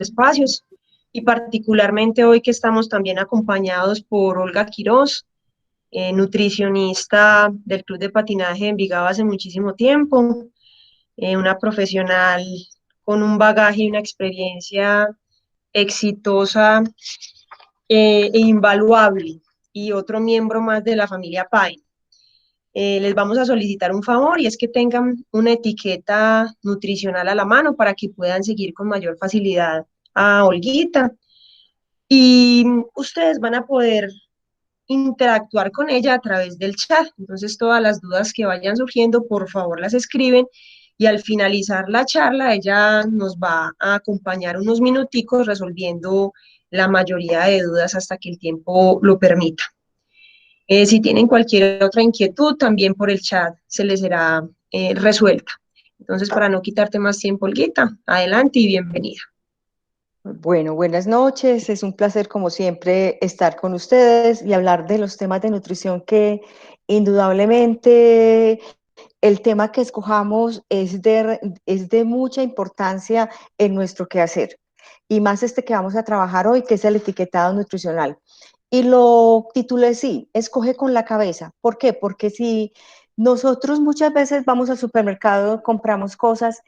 espacios y particularmente hoy que estamos también acompañados por Olga Quirós, nutricionista del Club de Patinaje de Envigado hace muchísimo tiempo, una profesional con un bagaje y una experiencia exitosa e invaluable, y otro miembro más de la familia Pine. Les vamos a solicitar un favor y es que tengan una etiqueta nutricional a la mano para que puedan seguir con mayor facilidad a Olguita. Y ustedes van a poder interactuar con ella a través del chat. Entonces, todas las dudas que vayan surgiendo, por favor, las escriben y al finalizar la charla, ella nos va a acompañar unos minuticos resolviendo la mayoría de dudas hasta que el tiempo lo permita. Si tienen cualquier otra inquietud, también por el chat se les será resuelta. Entonces, para no quitarte más tiempo, Olguita, adelante y bienvenida. Bueno, buenas noches. Es un placer, como siempre, estar con ustedes y hablar de los temas de nutrición que indudablemente el tema que escojamos es de mucha importancia en nuestro quehacer. Y más este que vamos a trabajar hoy, que es el etiquetado nutricional. Y lo titulé así, escoge con la cabeza. ¿Por qué? Porque si nosotros muchas veces vamos al supermercado, compramos cosas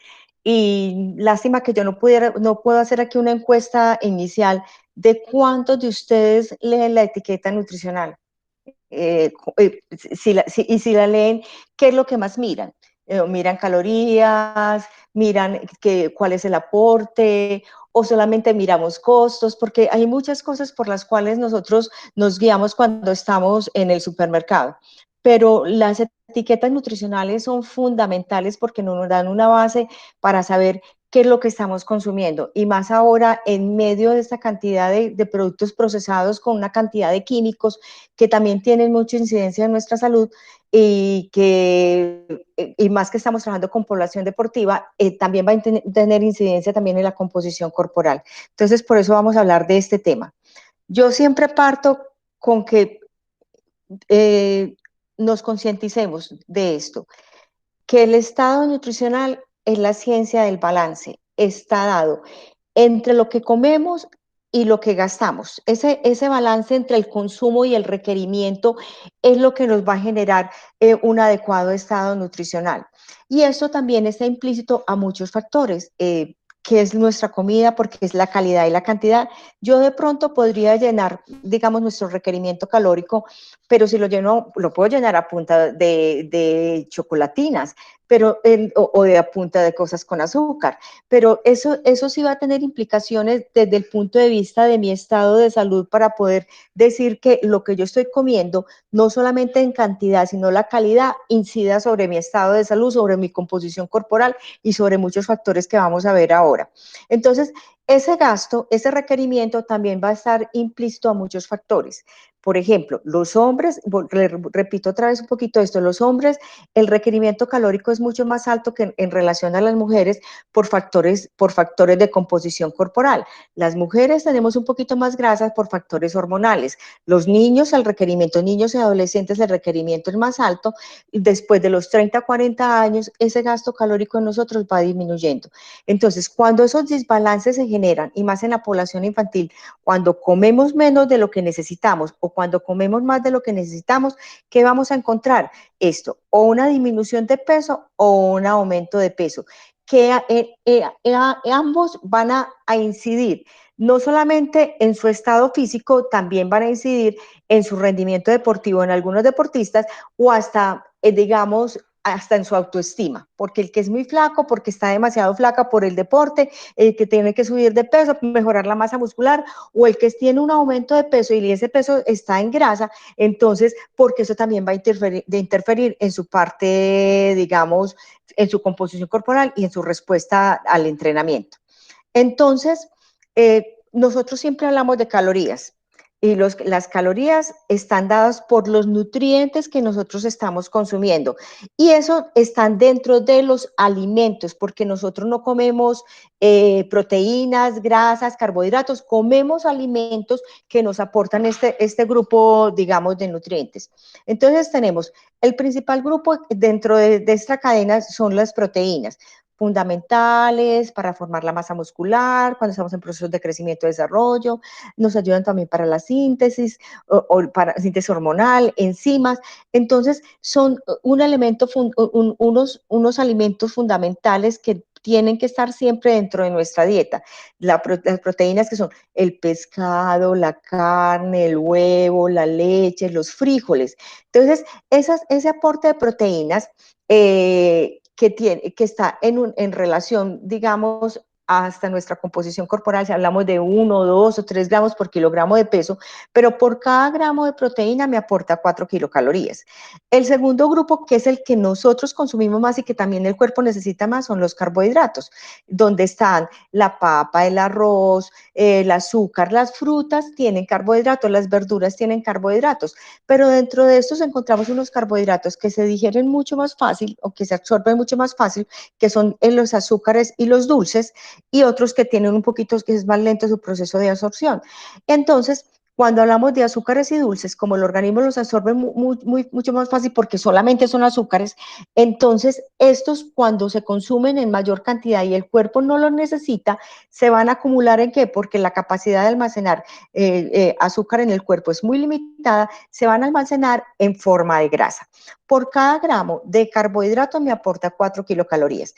y lástima que yo no puedo hacer aquí una encuesta inicial de cuántos de ustedes leen la etiqueta nutricional. Y si la leen, ¿qué es lo que más miran? Miran calorías, miran cuál es el aporte, o solamente miramos costos, porque hay muchas cosas por las cuales nosotros nos guiamos cuando estamos en el supermercado. Pero las etiquetas nutricionales son fundamentales porque nos dan una base para saber qué es lo que estamos consumiendo. Y más ahora, en medio de esta cantidad de productos procesados con una cantidad de químicos que también tienen mucha incidencia en nuestra salud y más que estamos trabajando con población deportiva, también va a tener incidencia también en la composición corporal. Entonces, por eso vamos a hablar de este tema. Yo siempre parto con que nos concienticemos de esto, que el estado nutricional es la ciencia del balance, está dado entre lo que comemos y lo que gastamos. Ese balance entre el consumo y el requerimiento es lo que nos va a generar un adecuado estado nutricional. Y eso también está implícito a muchos factores. Que es nuestra comida, porque es la calidad y la cantidad. Yo de pronto podría llenar, digamos, nuestro requerimiento calórico, pero si lo lleno, lo puedo llenar a punta de chocolatinas, pero o de a punta de cosas con azúcar, pero eso sí va a tener implicaciones desde el punto de vista de mi estado de salud para poder decir que lo que yo estoy comiendo, no solamente en cantidad, sino la calidad, incida sobre mi estado de salud, sobre mi composición corporal y sobre muchos factores que vamos a ver ahora. Entonces, ese gasto, ese requerimiento también va a estar implícito a muchos factores. Por ejemplo, los hombres, repito otra vez un poquito esto, los hombres, el requerimiento calórico es mucho más alto que en relación a las mujeres por factores de composición corporal. Las mujeres tenemos un poquito más grasas por factores hormonales. Los niños, niños y adolescentes, el requerimiento es más alto. Después de los 30, 40 años, ese gasto calórico en nosotros va disminuyendo. Entonces, cuando esos desbalances se generan, y más en la población infantil, cuando comemos menos de lo que necesitamos o cuando comemos más de lo que necesitamos, ¿qué vamos a encontrar? Esto, o una disminución de peso o un aumento de peso, que ambos van a incidir no solamente en su estado físico, también van a incidir en su rendimiento deportivo en algunos deportistas o hasta, digamos, hasta en su autoestima, porque el que es muy flaco, porque está demasiado flaca por el deporte, el que tiene que subir de peso, mejorar la masa muscular, o el que tiene un aumento de peso y ese peso está en grasa, entonces, porque eso también va a interferir en su parte, digamos, en su composición corporal y en su respuesta al entrenamiento. Entonces, nosotros siempre hablamos de calorías y las calorías están dadas por los nutrientes que nosotros estamos consumiendo y eso están dentro de los alimentos porque nosotros no comemos proteínas, grasas, carbohidratos, comemos alimentos que nos aportan este grupo, digamos, de nutrientes. Entonces tenemos el principal grupo dentro de esta cadena son las proteínas. fundamentales para formar la masa muscular, cuando estamos en procesos de crecimiento y desarrollo, nos ayudan también para la síntesis, o para síntesis hormonal, enzimas. Entonces, son un elemento, unos alimentos fundamentales que tienen que estar siempre dentro de nuestra dieta. Las proteínas que son el pescado, la carne, el huevo, la leche, los frijoles. Entonces, ese aporte de proteínas que está en relación, digamos, hasta nuestra composición corporal, si hablamos de 1, 2 o 3 gramos por kilogramo de peso, pero por cada gramo de proteína me aporta 4 kilocalorías. El segundo grupo, que es el que nosotros consumimos más y que también el cuerpo necesita más, son los carbohidratos, donde están la papa, el arroz, el azúcar, las frutas tienen carbohidratos, las verduras tienen carbohidratos, pero dentro de estos encontramos unos carbohidratos que se digieren mucho más fácil o que se absorben mucho más fácil, que son los azúcares y los dulces, y otros que tienen un poquito, que es más lento su proceso de absorción. Entonces, cuando hablamos de azúcares y dulces, como el organismo los absorbe mucho más fácil porque solamente son azúcares, entonces estos cuando se consumen en mayor cantidad y el cuerpo no los necesita, se van a acumular ¿en qué? Porque la capacidad de almacenar azúcar en el cuerpo es muy limitada, se van a almacenar en forma de grasa. Por cada gramo de carbohidrato me aporta 4 kilocalorías.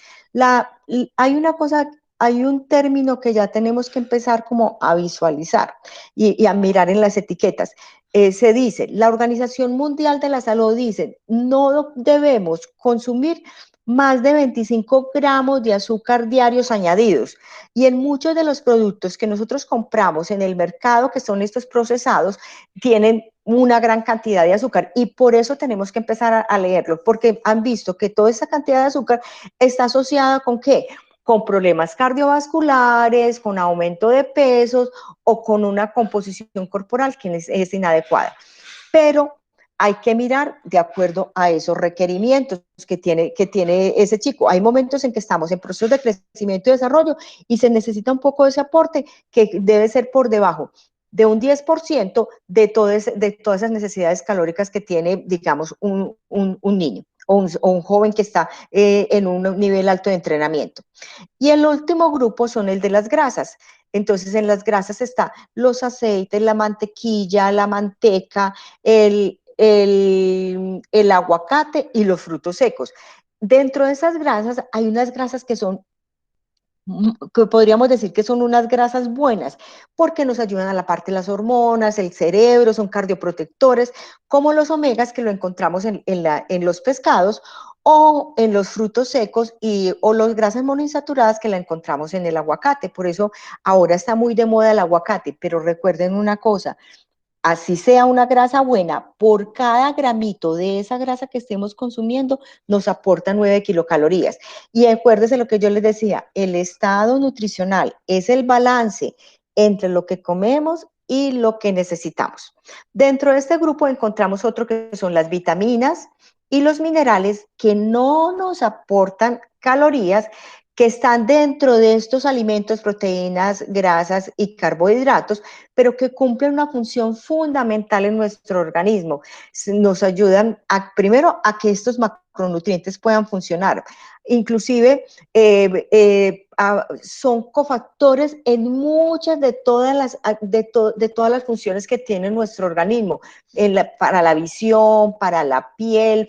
Hay una cosa, hay un término que ya tenemos que empezar como a visualizar y a mirar en las etiquetas. Se dice, la Organización Mundial de la Salud dice, no debemos consumir más de 25 gramos de azúcar diarios añadidos. Y en muchos de los productos que nosotros compramos en el mercado, que son estos procesados, tienen una gran cantidad de azúcar y por eso tenemos que empezar a leerlo, porque han visto que toda esa cantidad de azúcar está asociada con ¿qué? Con problemas cardiovasculares, con aumento de pesos o con una composición corporal que es inadecuada. Pero hay que mirar de acuerdo a esos requerimientos que tiene ese chico. Hay momentos en que estamos en procesos de crecimiento y desarrollo y se necesita un poco de ese aporte que debe ser por debajo de un 10% de todas esas necesidades calóricas que tiene, digamos, un niño o un joven que está en un nivel alto de entrenamiento. Y el último grupo son el de las grasas. Entonces, en las grasas está los aceites, la mantequilla, la manteca, el aguacate y los frutos secos. Dentro de esas grasas hay unas grasas que podríamos decir que son unas grasas buenas, porque nos ayudan a la parte de las hormonas, el cerebro, son cardioprotectores, como los omegas que lo encontramos en los pescados o en los frutos secos o las grasas monoinsaturadas que la encontramos en el aguacate. Por eso ahora está muy de moda el aguacate, pero recuerden una cosa, así sea una grasa buena, por cada gramito de esa grasa que estemos consumiendo, nos aporta 9 kilocalorías. Y acuérdense lo que yo les decía, el estado nutricional es el balance entre lo que comemos y lo que necesitamos. Dentro de este grupo encontramos otro que son las vitaminas y los minerales que no nos aportan calorías, que están dentro de estos alimentos, proteínas, grasas y carbohidratos, pero que cumplen una función fundamental en nuestro organismo. Nos ayudan primero a que estos macronutrientes puedan funcionar. Inclusive son cofactores en muchas de todas las funciones que tiene nuestro organismo, para la visión, para la piel,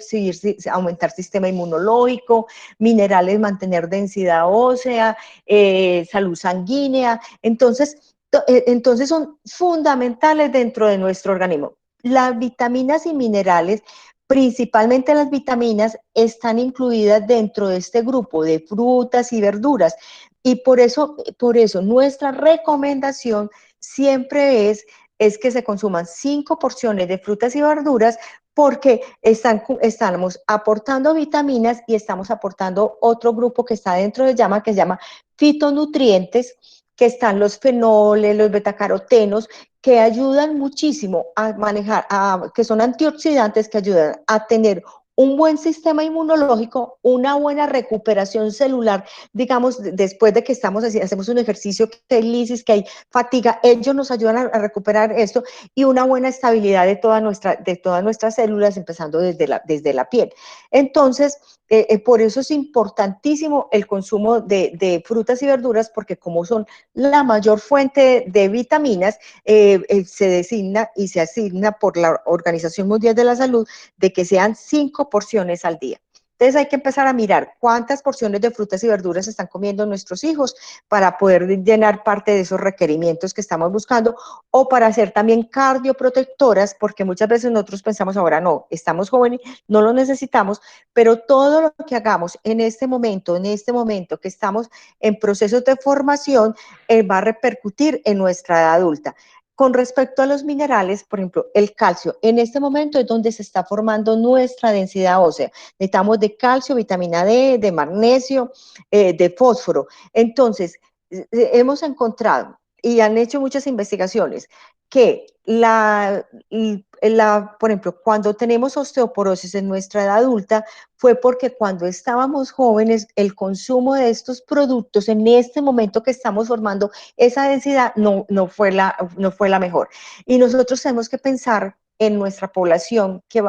aumentar sistema inmunológico, minerales, mantener densidad ósea, salud sanguínea. Entonces son fundamentales dentro de nuestro organismo. Las vitaminas y minerales, principalmente las vitaminas, están incluidas dentro de este grupo de frutas y verduras. Y por eso nuestra recomendación siempre es que se consuman 5 porciones de frutas y verduras porque estamos aportando vitaminas y estamos aportando otro grupo que está dentro de llama, que se llama fitonutrientes, que están los fenoles, los betacarotenos, que ayudan muchísimo a manejar, que son antioxidantes que ayudan a tener un buen sistema inmunológico, una buena recuperación celular, digamos, después de que hacemos un ejercicio, que hay lisis, que hay fatiga, ellos nos ayudan a recuperar esto y una buena estabilidad de todas nuestras células, empezando desde la piel. Entonces, por eso es importantísimo el consumo de frutas y verduras, porque como son la mayor fuente de vitaminas, se designa y se asigna por la Organización Mundial de la Salud de que sean 5 porciones al día. Entonces hay que empezar a mirar cuántas porciones de frutas y verduras están comiendo nuestros hijos para poder llenar parte de esos requerimientos que estamos buscando, o para hacer también cardioprotectoras, porque muchas veces nosotros pensamos ahora, no, estamos jóvenes, no lo necesitamos, pero todo lo que hagamos en este momento que estamos en procesos de formación, va a repercutir en nuestra edad adulta. Con respecto a los minerales, por ejemplo, el calcio, en este momento es donde se está formando nuestra densidad ósea. Necesitamos de calcio, vitamina D, de magnesio, de fósforo. Entonces, hemos encontrado y han hecho muchas investigaciones que por ejemplo, cuando tenemos osteoporosis en nuestra edad adulta, fue porque cuando estábamos jóvenes, el consumo de estos productos en este momento que estamos formando esa densidad no fue la mejor. Y nosotros tenemos que pensar en nuestra población, que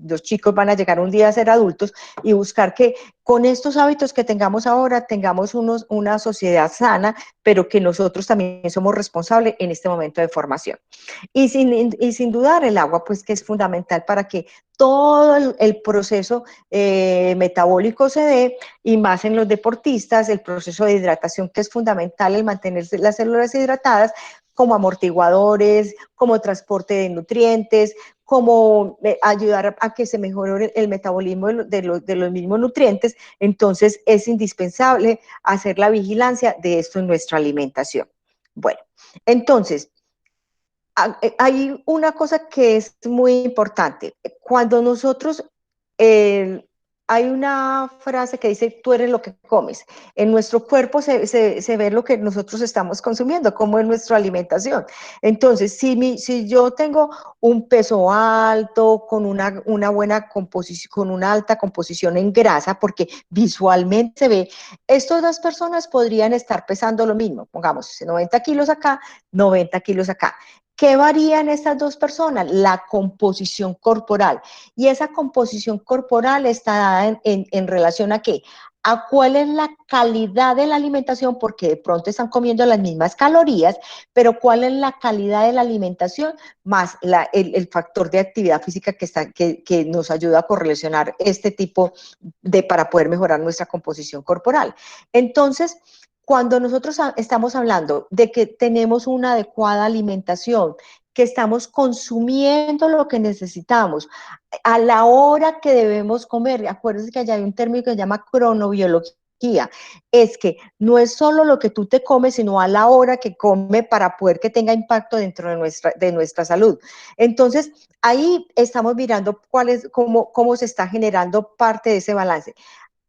los chicos van a llegar un día a ser adultos, y buscar que con estos hábitos que tengamos ahora, tengamos una sociedad sana, pero que nosotros también somos responsables en este momento de formación. Y sin dudar el agua, pues que es fundamental para que todo el proceso metabólico se dé, y más en los deportistas, el proceso de hidratación, que es fundamental, el mantener las células hidratadas, como amortiguadores, como transporte de nutrientes, como ayudar a que se mejore el metabolismo de los mismos nutrientes. Entonces es indispensable hacer la vigilancia de esto en nuestra alimentación. Bueno, entonces, hay una cosa que es muy importante. Cuando nosotros, eh, hay una frase que dice, tú eres lo que comes. En nuestro cuerpo se ve lo que nosotros estamos consumiendo, como en nuestra alimentación. Entonces, si yo tengo un peso alto, con una buena composición, con una alta composición en grasa, porque visualmente se ve, estas dos personas podrían estar pesando lo mismo. Pongamos 90 kilos acá, 90 kilos acá. ¿Qué varía en estas dos personas? La composición corporal. Y esa composición corporal está dada en relación a qué? A cuál es la calidad de la alimentación, porque de pronto están comiendo las mismas calorías, pero cuál es la calidad de la alimentación más el factor de actividad física que nos ayuda a correlacionar este tipo para poder mejorar nuestra composición corporal. Entonces, cuando nosotros estamos hablando de que tenemos una adecuada alimentación, que estamos consumiendo lo que necesitamos, a la hora que debemos comer, acuérdense que allá hay un término que se llama cronobiología, es que no es solo lo que tú te comes, sino a la hora que come, para poder que tenga impacto dentro de nuestra salud. Entonces, ahí estamos mirando cómo se está generando parte de ese balance.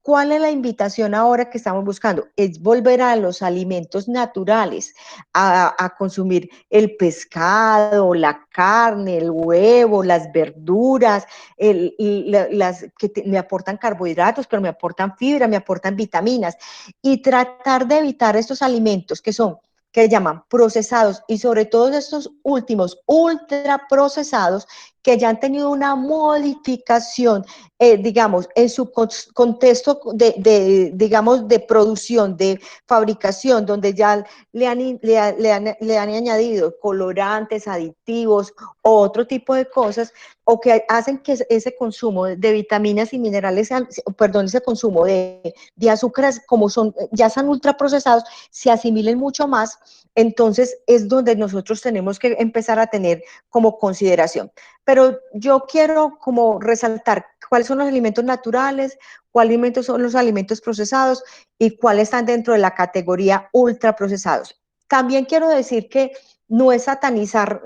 ¿Cuál es la invitación ahora que estamos buscando? Es volver a los alimentos naturales, a consumir el pescado, la carne, el huevo, las verduras, las me aportan carbohidratos, pero me aportan fibra, me aportan vitaminas, y tratar de evitar estos alimentos que llaman procesados, y sobre todo estos últimos ultraprocesados, que ya han tenido una modificación, digamos, en su contexto digamos, de producción, de fabricación, donde ya le han añadido colorantes, aditivos o otro tipo de cosas, o que hacen que ese consumo de vitaminas y minerales, perdón, ese consumo de azúcares, como ya son ultraprocesados, se asimilen mucho más. Entonces es donde nosotros tenemos que empezar a tener como consideración. Pero yo quiero como resaltar cuáles son los alimentos naturales, cuáles alimentos son los alimentos procesados y cuáles están dentro de la categoría ultraprocesados. También quiero decir que no es satanizar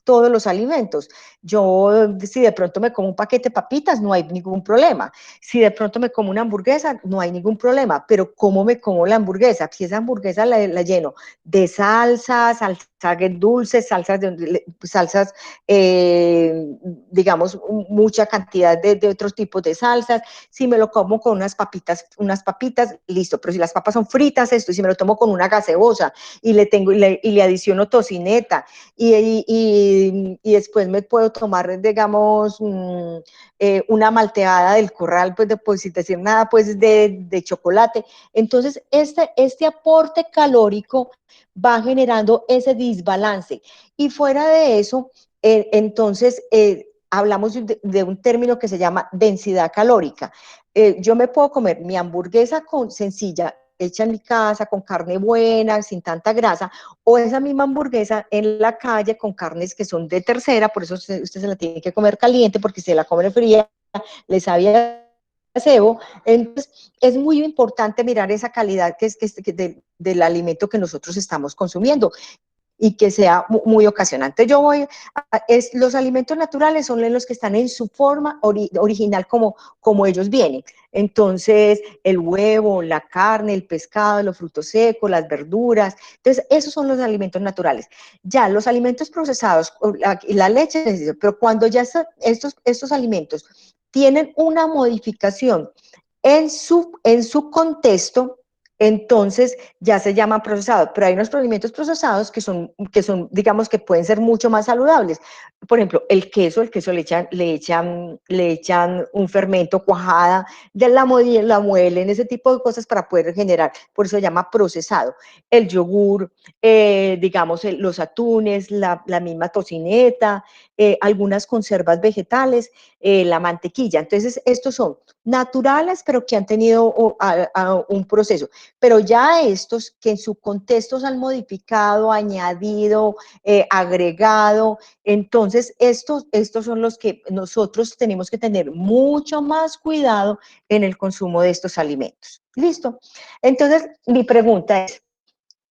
todos los alimentos. Yo, si de pronto me como un paquete de papitas, no hay ningún problema. Si de pronto me como una hamburguesa, no hay ningún problema. Pero ¿cómo me como la hamburguesa? Si esa hamburguesa la lleno de salsa dulces, salsas digamos, mucha cantidad de otros tipos de salsas. Si me lo como con unas papitas, listo, pero si las papas son fritas, esto, y si me lo tomo con una gaseosa y le adiciono tocineta y después me puedo tomar, digamos, una malteada del corral, pues sin decir nada, pues de chocolate. Entonces, este aporte calórico va generando ese desbalance. Y fuera de eso, entonces, hablamos de un término que se llama densidad calórica. Yo me puedo comer mi hamburguesa sencilla, hecha en mi casa, con carne buena, sin tanta grasa, o esa misma hamburguesa en la calle con carnes que son de tercera, por eso usted se la tiene que comer caliente, porque si se la come fría, le sabe a cebo. Entonces, es muy importante mirar esa calidad del alimento que nosotros estamos consumiendo y que sea muy ocasionante. Los alimentos naturales son los que están en su forma original como ellos vienen. Entonces, el huevo, la carne, el pescado, los frutos secos, las verduras. Entonces, esos son los alimentos naturales. Ya los alimentos procesados, la leche, pero cuando ya estos alimentos tienen una modificación en su contexto, entonces ya se llaman procesados, pero hay unos alimentos procesados digamos, que pueden ser mucho más saludables. Por ejemplo, el queso le echan un fermento, cuajada, la muelen, ese tipo de cosas para poder generar, por eso se llama procesado. El yogur, digamos, los atunes, la misma tocineta, algunas conservas vegetales, la mantequilla. Entonces, estos son naturales, pero que han tenido un proceso. Pero ya estos que en su contexto se han modificado, añadido, agregado, entonces estos son los que nosotros tenemos que tener mucho más cuidado en el consumo de estos alimentos. ¿Listo? Entonces, mi pregunta es,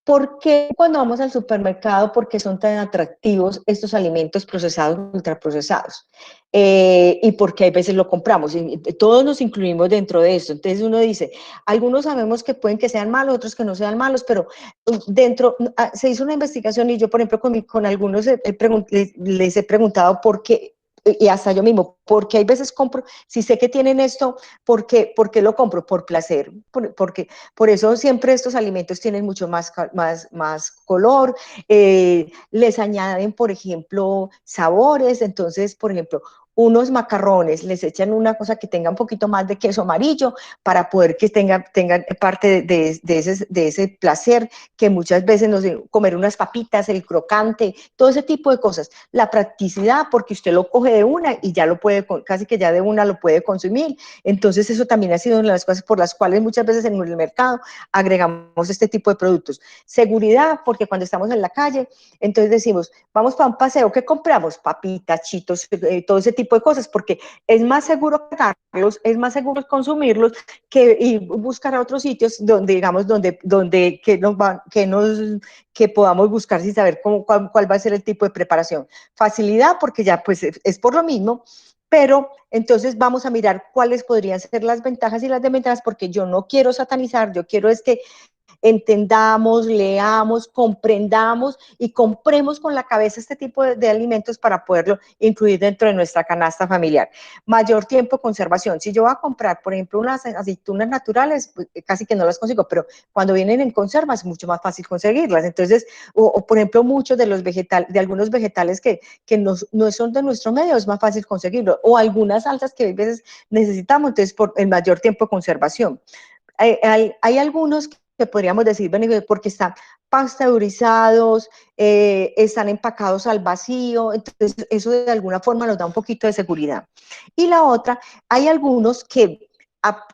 ¿por qué cuando vamos al supermercado, por qué son tan atractivos estos alimentos procesados, ultraprocesados? Y por qué a veces lo compramos. Y todos nos incluimos dentro de esto. Entonces uno dice, algunos sabemos que pueden que sean malos, otros que no sean malos, pero se hizo una investigación y yo, por ejemplo, con algunos les he preguntado por qué, y hasta yo mismo, porque hay veces compro, si sé que tienen esto, ¿por qué lo compro? Por placer, porque por eso siempre estos alimentos tienen mucho más color, les añaden, por ejemplo, sabores. Entonces, por ejemplo, unos macarrones, les echan una cosa que tenga un poquito más de queso amarillo para poder que tengan parte de ese placer que muchas veces nos comer unas papitas, el crocante, todo ese tipo de cosas. La practicidad, porque usted lo coge de una y ya lo puede, casi que ya de una lo puede consumir. Entonces, eso también ha sido una de las cosas por las cuales muchas veces en el mercado agregamos este tipo de productos. Seguridad, porque cuando estamos en la calle, entonces decimos, vamos para un paseo, ¿qué compramos? Papitas, chitos, todo ese tipo de cosas, porque es más seguro cargarlos, es más seguro consumirlos y buscar a otros sitios donde, digamos, que podamos buscar sin saber cuál va a ser el tipo de preparación. Facilidad, porque ya pues es por lo mismo, pero entonces vamos a mirar cuáles podrían ser las ventajas y las desventajas, porque yo no quiero satanizar, yo quiero es que entendamos, leamos, comprendamos y compremos con la cabeza este tipo de alimentos para poderlo incluir dentro de nuestra canasta familiar. Mayor tiempo de conservación. Si yo voy a comprar, por ejemplo, unas aceitunas naturales, pues, casi que no las consigo, pero cuando vienen en conserva es mucho más fácil conseguirlas. Entonces, por ejemplo, muchos de algunos vegetales que no son de nuestro medio, es más fácil conseguirlo. O algunas salsas que a veces necesitamos, entonces, por el mayor tiempo de conservación. Hay algunos que podríamos decir, porque están pasteurizados, están empacados al vacío, entonces eso de alguna forma nos da un poquito de seguridad. Y la otra, hay algunos que,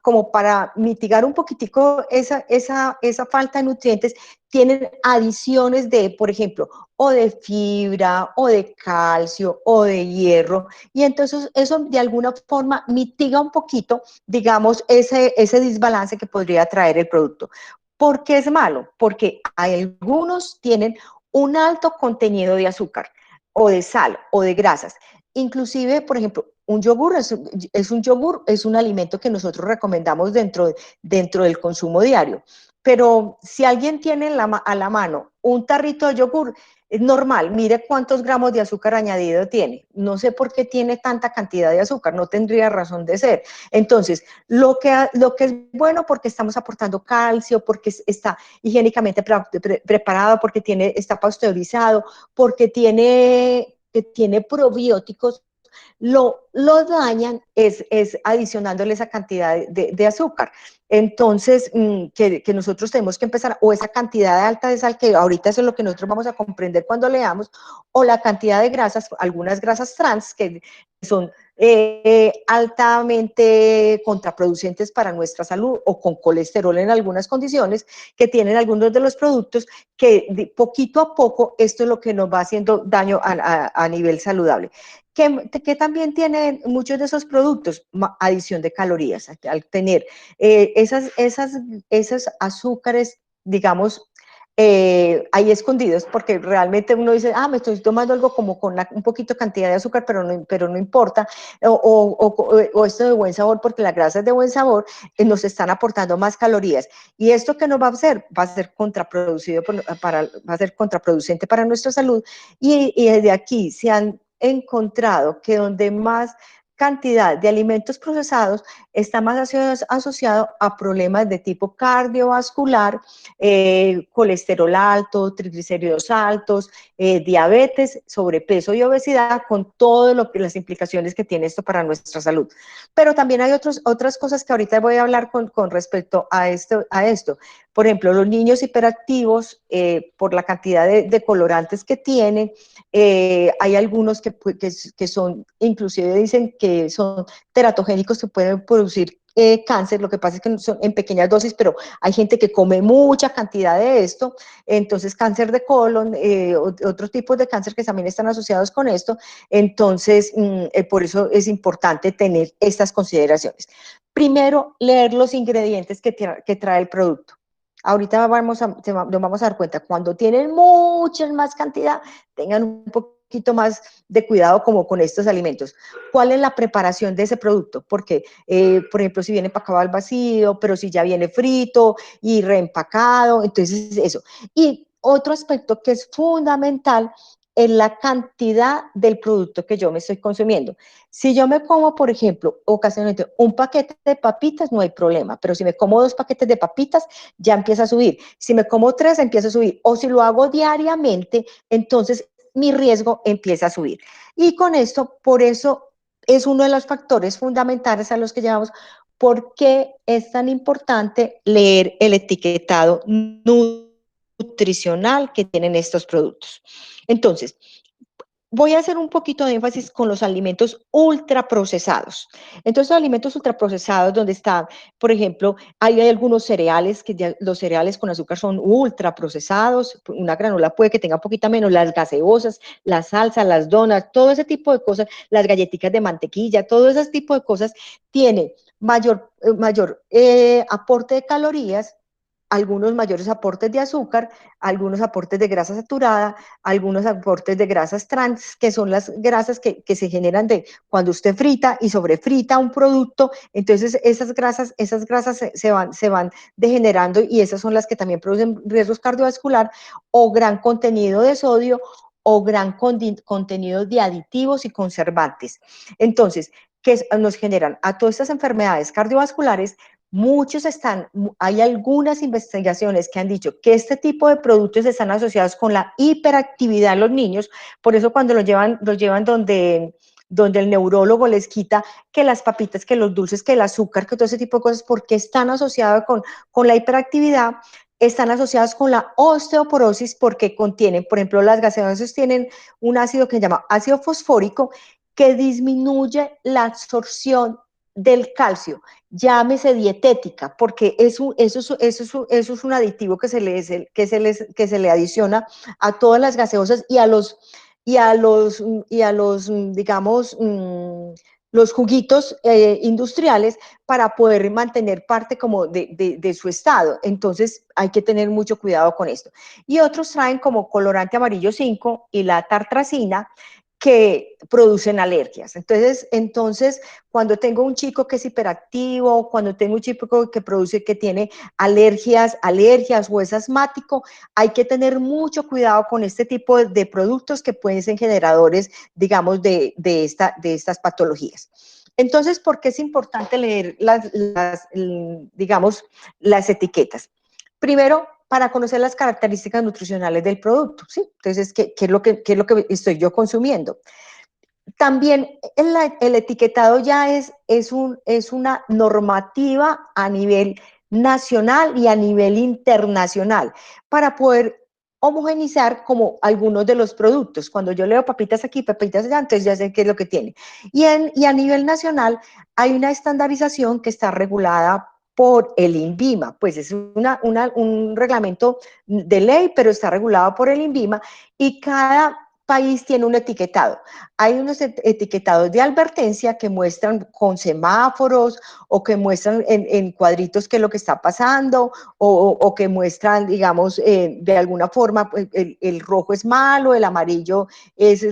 como para mitigar un poquitico esa falta de nutrientes, tienen adiciones de, por ejemplo, o de fibra, o de calcio, o de hierro, y entonces eso de alguna forma mitiga un poquito, digamos, ese desbalance que podría traer el producto. ¿Por qué es malo? Porque algunos tienen un alto contenido de azúcar, o de sal, o de grasas. Inclusive, por ejemplo, un yogur es un yogur, es un alimento que nosotros recomendamos dentro del consumo diario. pero si alguien tiene a la mano un tarrito de yogur, es normal, mire cuántos gramos de azúcar añadido tiene. No sé por qué tiene tanta cantidad de azúcar, no tendría razón de ser. Entonces, lo que es bueno porque estamos aportando calcio, porque está higiénicamente preparado, porque está pasteurizado, porque tiene probióticos, lo dañan es adicionándole esa cantidad de azúcar. Entonces, que nosotros tenemos que empezar, o esa cantidad alta de sal, que ahorita eso es lo que nosotros vamos a comprender cuando leamos, o la cantidad de grasas, algunas grasas trans, que son altamente contraproducentes para nuestra salud, o con colesterol en algunas condiciones, que tienen algunos de los productos, que poquito a poco esto es lo que nos va haciendo daño a nivel saludable. Que también tienen muchos de esos productos, adición de calorías, al tener esos azúcares, digamos, ahí escondidos, porque realmente uno dice, me estoy tomando algo como con un poquito cantidad de azúcar, pero no importa, o esto de buen sabor, porque las grasas de buen sabor nos están aportando más calorías. ¿Y esto qué nos va a hacer? Va a ser va a ser contraproducente para nuestra salud, y desde aquí se han encontrado que donde más cantidad de alimentos procesados está más asociado a problemas de tipo cardiovascular, colesterol alto, triglicéridos altos, diabetes, sobrepeso y obesidad, con todas las implicaciones que tiene esto para nuestra salud. Pero también hay otras cosas que ahorita voy a hablar con respecto a esto. Por ejemplo, los niños hiperactivos, por la cantidad de colorantes que tienen, hay algunos que son, inclusive dicen que son teratogénicos, que pueden producir cáncer. Lo que pasa es que son en pequeñas dosis, pero hay gente que come mucha cantidad de esto, entonces cáncer de colon, otros tipos de cáncer que también están asociados con esto. Entonces, por eso es importante tener estas consideraciones. Primero, leer los ingredientes que trae el producto. Ahorita nos vamos a dar cuenta, cuando tienen mucha más cantidad, tengan un poquito más de cuidado como con estos alimentos. ¿Cuál es la preparación de ese producto? Porque, por ejemplo, si viene empacado al vacío, pero si ya viene frito y reempacado, entonces eso. Y otro aspecto que es fundamental es la cantidad del producto que yo me estoy consumiendo. Si yo me como, por ejemplo, ocasionalmente un paquete de papitas, no hay problema, pero si me como 2 paquetes de papitas, ya empieza a subir. Si me como 3, empieza a subir. O si lo hago diariamente, entonces mi riesgo empieza a subir. Y con esto, por eso es uno de los factores fundamentales a los que llevamos. ¿Por qué es tan importante leer el etiquetado nutricional que tienen estos productos? Entonces, voy a hacer un poquito de énfasis con los alimentos ultraprocesados. Entonces, los alimentos ultraprocesados, donde están, por ejemplo, hay algunos cereales, que ya, los cereales con azúcar son ultraprocesados. Una granola puede que tenga un poquito menos, las gaseosas, la salsa, las donas, todo ese tipo de cosas, las galletitas de mantequilla, todo ese tipo de cosas tiene mayor aporte de calorías, algunos mayores aportes de azúcar, algunos aportes de grasa saturada, algunos aportes de grasas trans, que son las grasas que se generan de cuando usted frita y sobrefrita un producto. Entonces esas grasas se van degenerando, y esas son las que también producen riesgos cardiovascular, o gran contenido de sodio, o gran contenido de aditivos y conservantes. Entonces, que nos generan a todas estas enfermedades cardiovasculares. Hay algunas investigaciones que han dicho que este tipo de productos están asociados con la hiperactividad en los niños. Por eso cuando los llevan donde el neurólogo les quita que las papitas, que los dulces, que el azúcar, que todo ese tipo de cosas, porque están asociados con la hiperactividad. Están asociadas con la osteoporosis, porque contienen, por ejemplo, las gaseosas tienen un ácido que se llama ácido fosfórico, que disminuye la absorción del calcio. Llámese dietética, porque eso es un aditivo que se le adiciona a todas las gaseosas y a los digamos, los juguitos industriales, para poder mantener parte como de su estado. Entonces hay que tener mucho cuidado con esto. Y otros traen como colorante amarillo 5 y la tartracina, que producen alergias. Entonces, cuando tengo un chico que es hiperactivo, cuando tengo un chico que tiene alergias o es asmático, hay que tener mucho cuidado con este tipo de productos que pueden ser generadores, digamos, de estas patologías. Entonces, ¿por qué es importante leer digamos, las etiquetas? Primero, para conocer las características nutricionales del producto, ¿sí? Entonces, ¿qué es lo que estoy yo consumiendo? También el etiquetado ya es una normativa a nivel nacional y a nivel internacional para poder homogenizar como algunos de los productos. Cuando yo leo papitas aquí, papitas allá, entonces ya sé qué es lo que tiene. Y a nivel nacional hay una estandarización que está regulada por el INVIMA, pues es un reglamento de ley, pero está regulado por el INVIMA y cada país tiene un etiquetado. Hay unos etiquetados de advertencia que muestran con semáforos o que muestran en cuadritos qué es lo que está pasando o que muestran, digamos, de alguna forma, pues, el rojo es malo, el amarillo es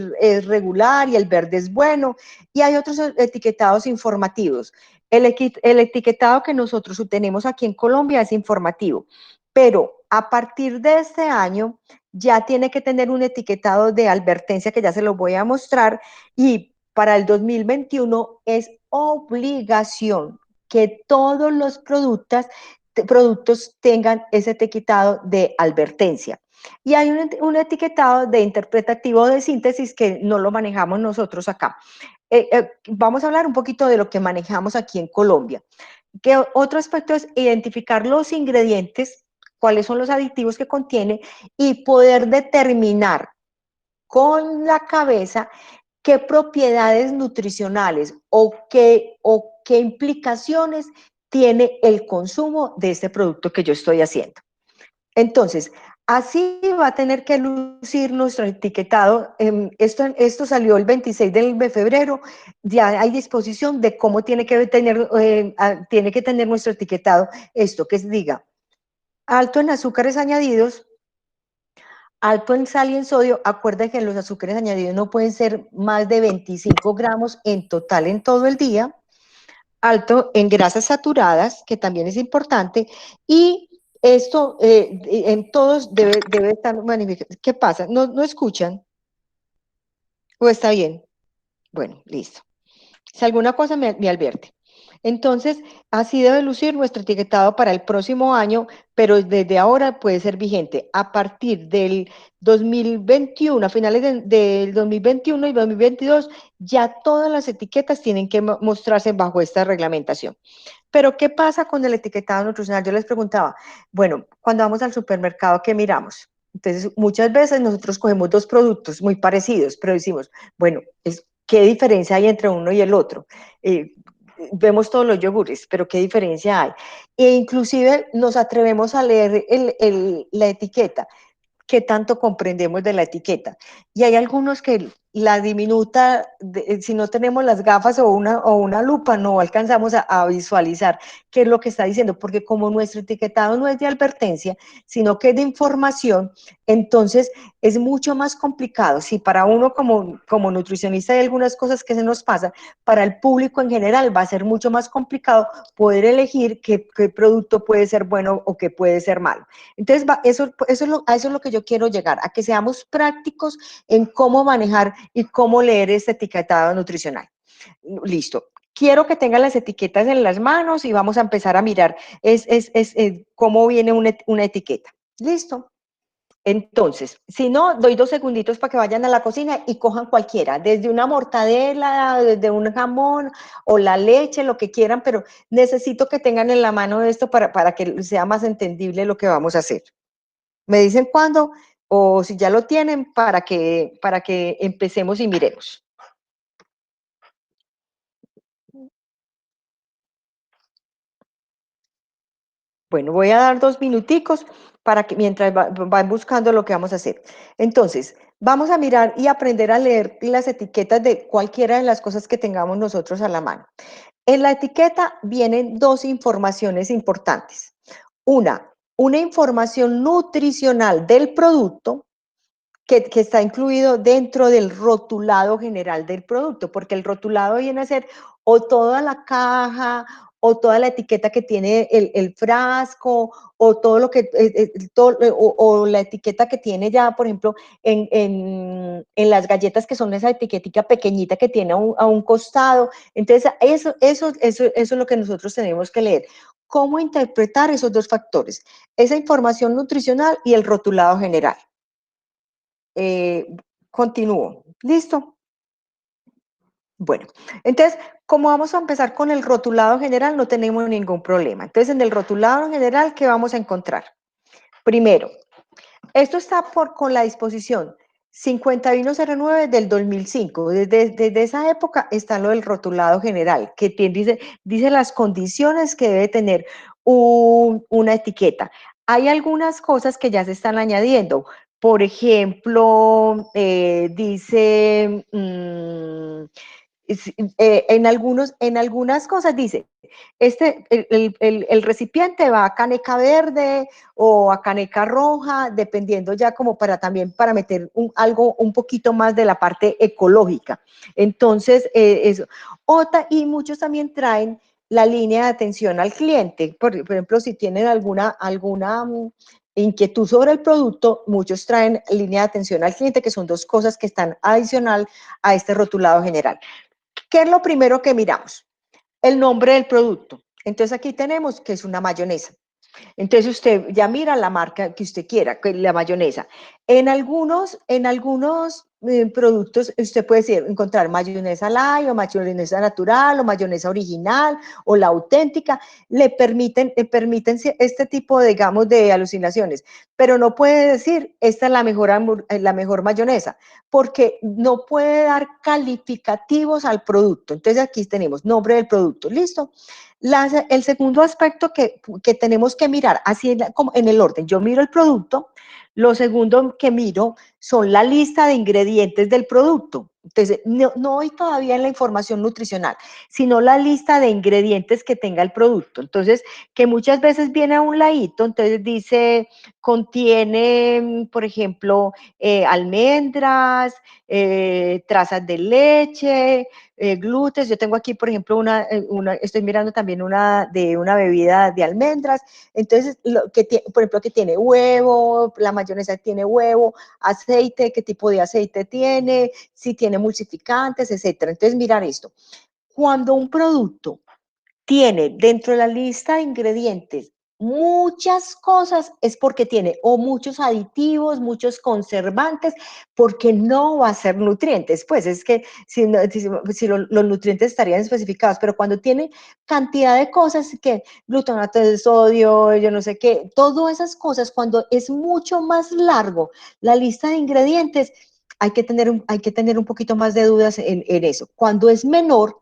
regular y el verde es bueno. Y hay otros etiquetados informativos. El etiquetado que nosotros tenemos aquí en Colombia es informativo, pero a partir de este año ya tiene que tener un etiquetado de advertencia que ya se lo voy a mostrar y para el 2021 es obligación que todos los productos tengan ese etiquetado de advertencia. Y hay un etiquetado de interpretativo de síntesis que no lo manejamos nosotros acá. Vamos a hablar un poquito de lo que manejamos aquí en Colombia. Que otro aspecto es identificar los ingredientes, cuáles son los aditivos que contiene y poder determinar con la cabeza qué propiedades nutricionales o qué implicaciones tiene el consumo de este producto que yo estoy haciendo. Entonces, así va a tener que lucir nuestro etiquetado. Esto salió el 26 de febrero, ya hay disposición de cómo tiene que tener nuestro etiquetado esto, que diga alto en azúcares añadidos, alto en sal y en sodio. Acuérdense que los azúcares añadidos no pueden ser más de 25 gramos en total en todo el día, alto en grasas saturadas, que también es importante, y esto en todos debe estar manifestado. ¿Qué pasa? ¿No escuchan? ¿O está bien? Bueno, listo. Si alguna cosa me advierte. Entonces, así debe lucir nuestro etiquetado para el próximo año, pero desde ahora puede ser vigente. A partir del 2021, a finales del 2021 y 2022, ya todas las etiquetas tienen que mostrarse bajo esta reglamentación. Pero, ¿qué pasa con el etiquetado nutricional? Yo les preguntaba, bueno, cuando vamos al supermercado, ¿qué miramos? Entonces, muchas veces nosotros cogemos dos productos muy parecidos, pero decimos, bueno, ¿qué diferencia hay entre uno y el otro? Vemos todos los yogures, pero ¿qué diferencia hay? E inclusive nos atrevemos a leer la etiqueta. ¿Qué tanto comprendemos de la etiqueta? Y hay algunos que la diminuta, si no tenemos las gafas o una lupa, no alcanzamos a visualizar qué es lo que está diciendo, porque como nuestro etiquetado no es de advertencia, sino que es de información, entonces es mucho más complicado. Si para uno como nutricionista hay algunas cosas que se nos pasan, para el público en general va a ser mucho más complicado poder elegir qué producto puede ser bueno o qué puede ser malo. Entonces, a eso es lo que yo quiero llegar, a que seamos prácticos en cómo manejar y cómo leer este etiquetado nutricional. Listo. Quiero que tengan las etiquetas en las manos y vamos a empezar a mirar cómo viene una etiqueta. Listo. Entonces, si no, doy 2 segunditos para que vayan a la cocina y cojan cualquiera, desde una mortadela, desde un jamón o la leche, lo que quieran, pero necesito que tengan en la mano esto para que sea más entendible lo que vamos a hacer. Me dicen cuándo o si ya lo tienen para que empecemos y miremos. Bueno, voy a dar 2 minuticos para que mientras van buscando lo que vamos a hacer. Entonces, vamos a mirar y aprender a leer las etiquetas de cualquiera de las cosas que tengamos nosotros a la mano. En la etiqueta vienen 2 informaciones importantes. Una información nutricional del producto, que está incluido dentro del rotulado general del producto, porque el rotulado viene a ser o toda la caja, o toda la etiqueta que tiene el frasco, o todo lo que, o la etiqueta que tiene ya, por ejemplo, en las galletas, que son esa etiquetica pequeñita que tiene a un costado. Entonces, eso es lo que nosotros tenemos que leer. ¿Cómo interpretar esos dos factores? Esa información nutricional y el rotulado general. Continúo. ¿Listo? Bueno, entonces, como vamos a empezar con el rotulado general, no tenemos ningún problema. Entonces, en el rotulado general, ¿qué vamos a encontrar? Primero, esto está con la disposición 5109 del 2005. Desde esa época está lo del rotulado general, que dice las condiciones que debe tener una etiqueta. Hay algunas cosas que ya se están añadiendo. Por ejemplo, dice... en algunas cosas dice, el recipiente va a caneca verde o a caneca roja, dependiendo ya como también para meter algo un poquito más de la parte ecológica. Entonces, eso. Y muchos también traen la línea de atención al cliente. Por ejemplo, si tienen alguna inquietud sobre el producto, muchos traen línea de atención al cliente, que son dos cosas que están adicional a este rotulado general. ¿Qué es lo primero que miramos? El nombre del producto. Entonces aquí tenemos que es una mayonesa. Entonces usted ya mira la marca que usted quiera, la mayonesa. En algunos productos usted puede encontrar mayonesa light o mayonesa natural o mayonesa original o la auténtica. Le permiten este tipo, digamos, de alucinaciones, pero no puede decir esta es la mejor mayonesa, porque no puede dar calificativos al producto. Entonces aquí tenemos nombre del producto, ¿listo? El segundo aspecto que tenemos que mirar, así como en el orden, yo miro el producto, lo segundo que miro son la lista de ingredientes del producto. Entonces, no voy todavía en la información nutricional, sino la lista de ingredientes que tenga el producto. Entonces, que muchas veces viene a un ladito, entonces dice, contiene, por ejemplo, almendras, trazas de leche, glúteos. Yo tengo aquí, por ejemplo, estoy mirando también de una bebida de almendras. Entonces, por ejemplo, que tiene huevo, la mayonesa tiene huevo, aceite, qué tipo de aceite tiene, si tiene emulsificantes, etcétera. Entonces, mirar esto. Cuando un producto tiene dentro de la lista de ingredientes muchas cosas, es porque tiene o muchos aditivos, muchos conservantes, porque no va a ser nutrientes. Pues es que si los nutrientes estarían especificados, pero cuando tiene cantidad de cosas, que glutamato de sodio, yo no sé qué, todas esas cosas, cuando es mucho más largo la lista de ingredientes, hay que tener un poquito más de dudas en eso. Cuando es menor,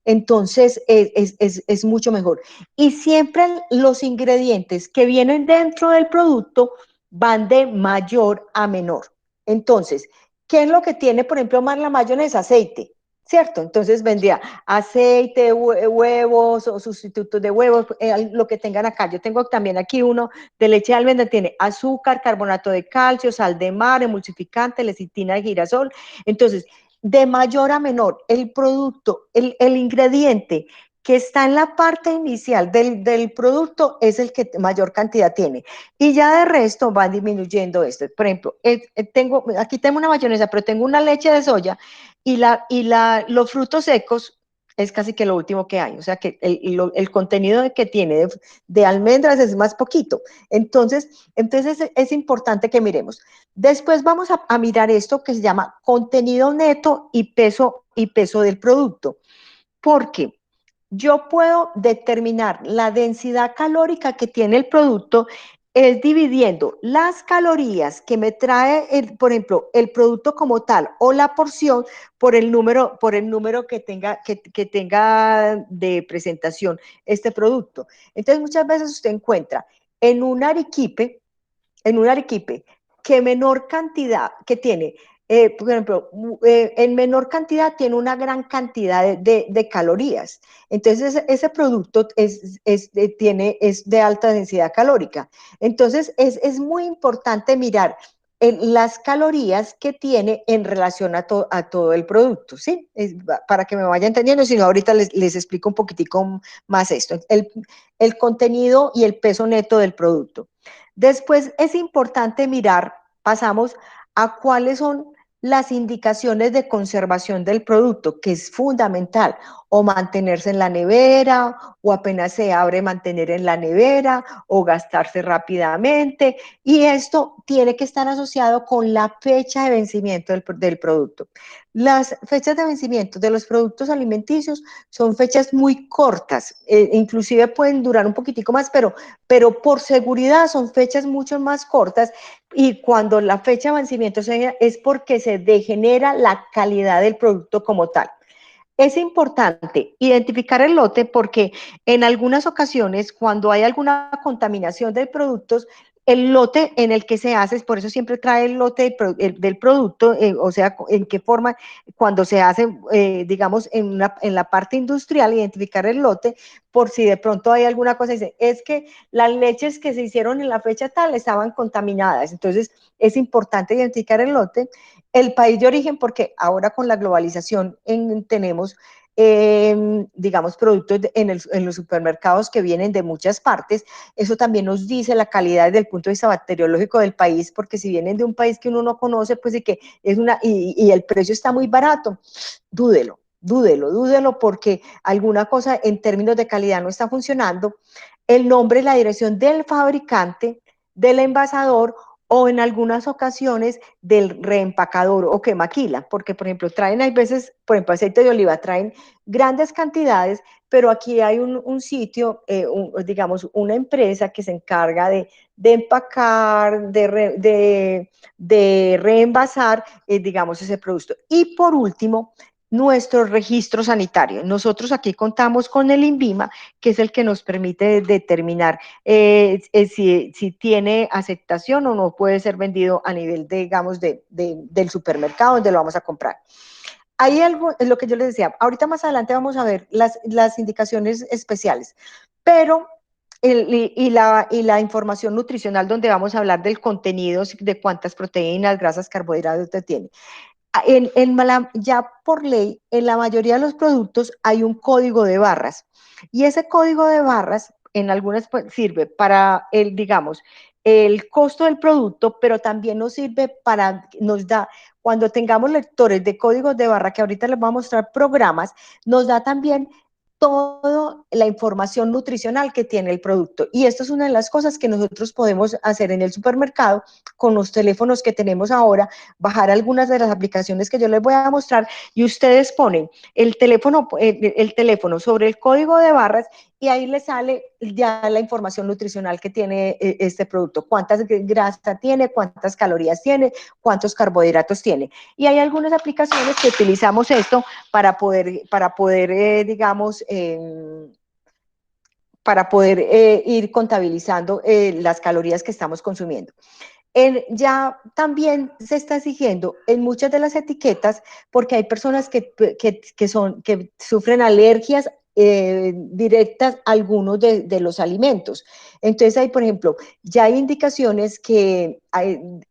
entonces es mucho mejor. Y siempre los ingredientes que vienen dentro del producto van de mayor a menor. Entonces, ¿qué es lo que tiene, por ejemplo, más la mayonesa? Aceite, ¿cierto? Entonces vendría aceite, huevos o sustitutos de huevos, lo que tengan acá. Yo tengo también aquí uno de leche de almendra, tiene azúcar, carbonato de calcio, sal de mar, emulsificante, lecitina de girasol. Entonces, de mayor a menor, el producto, el ingrediente que está en la parte inicial del producto es el que mayor cantidad tiene. Y ya de resto va disminuyendo esto. Por ejemplo, aquí tengo una mayonesa, pero tengo una leche de soya los frutos secos es casi que lo último que hay. O sea que el contenido que tiene de almendras es más poquito. Entonces es importante que miremos. Después vamos a mirar esto que se llama contenido neto y peso del producto. Porque yo puedo determinar la densidad calórica que tiene el producto es dividiendo las calorías que me trae, por ejemplo, el producto como tal o la porción por el número que tenga de presentación este producto. Entonces, muchas veces usted encuentra en un arequipe, en un arequipe que menor cantidad, que tiene, por ejemplo, en menor cantidad tiene una gran cantidad de calorías. Entonces, ese producto es de alta densidad calórica. Entonces, es muy importante mirar las calorías que tiene en relación a todo el producto, ¿sí? Para que me vaya entendiendo, si no ahorita les explico un poquitico más esto, el contenido y el peso neto del producto. Después es importante mirar, pasamos a cuáles son las indicaciones de conservación del producto, que es fundamental, o mantenerse en la nevera, o apenas se abre, mantener en la nevera, o gastarse rápidamente, y esto tiene que estar asociado con la fecha de vencimiento del producto. Las fechas de vencimiento de los productos alimenticios son fechas muy cortas, inclusive pueden durar un poquitico más, pero por seguridad son fechas mucho más cortas, y cuando la fecha de vencimiento es porque se degenera la calidad del producto como tal. Es importante identificar el lote porque en algunas ocasiones, cuando hay alguna contaminación de productos, el lote en el que se hace, por eso siempre trae el lote del producto, o sea, en qué forma, cuando se hace, digamos, en la parte industrial, identificar el lote, por si de pronto hay alguna cosa, dice, es que las leches que se hicieron en la fecha tal estaban contaminadas, entonces es importante identificar el lote, el país de origen, porque ahora con la globalización tenemos, digamos, productos en los supermercados que vienen de muchas partes. Eso también nos dice la calidad desde el punto de vista bacteriológico del país, porque si vienen de un país que uno no conoce, pues y que es y el precio está muy barato, dúdelo. Dúdelo, dúdelo, porque alguna cosa en términos de calidad no está funcionando. El nombre y la dirección del fabricante, del envasador, o en algunas ocasiones del reempacador o que maquila, porque por ejemplo traen, hay veces, por ejemplo aceite de oliva, traen grandes cantidades, pero aquí hay un sitio, digamos una empresa que se encarga de empacar, de reenvasar, digamos ese producto. Y por último, nuestro registro sanitario. Nosotros aquí contamos con el INVIMA, que es el que nos permite determinar si tiene aceptación o no puede ser vendido a nivel, digamos, del supermercado donde lo vamos a comprar. Hay algo, es lo que yo les decía, ahorita más adelante vamos a ver las indicaciones especiales, pero la información nutricional donde vamos a hablar del contenido, de cuántas proteínas, grasas, carbohidratos tiene. Ya por ley, en la mayoría de los productos hay un código de barras, y ese código de barras en algunas sirve para digamos, el costo del producto, pero también nos sirve nos da, cuando tengamos lectores de códigos de barra, que ahorita les voy a mostrar programas, nos da también toda la información nutricional que tiene el producto. Y esto es una de las cosas que nosotros podemos hacer en el supermercado con los teléfonos que tenemos ahora, bajar algunas de las aplicaciones que yo les voy a mostrar, y ustedes ponen el teléfono sobre el código de barras, y ahí les sale ya la información nutricional que tiene este producto, cuántas grasas tiene, cuántas calorías tiene, cuántos carbohidratos tiene. Y hay algunas aplicaciones que utilizamos esto para poder digamos, para poder ir contabilizando las calorías que estamos consumiendo. Ya también se está exigiendo en muchas de las etiquetas, porque hay personas que sufren alergias directas a algunos de los alimentos. Entonces hay, por ejemplo, ya hay indicaciones que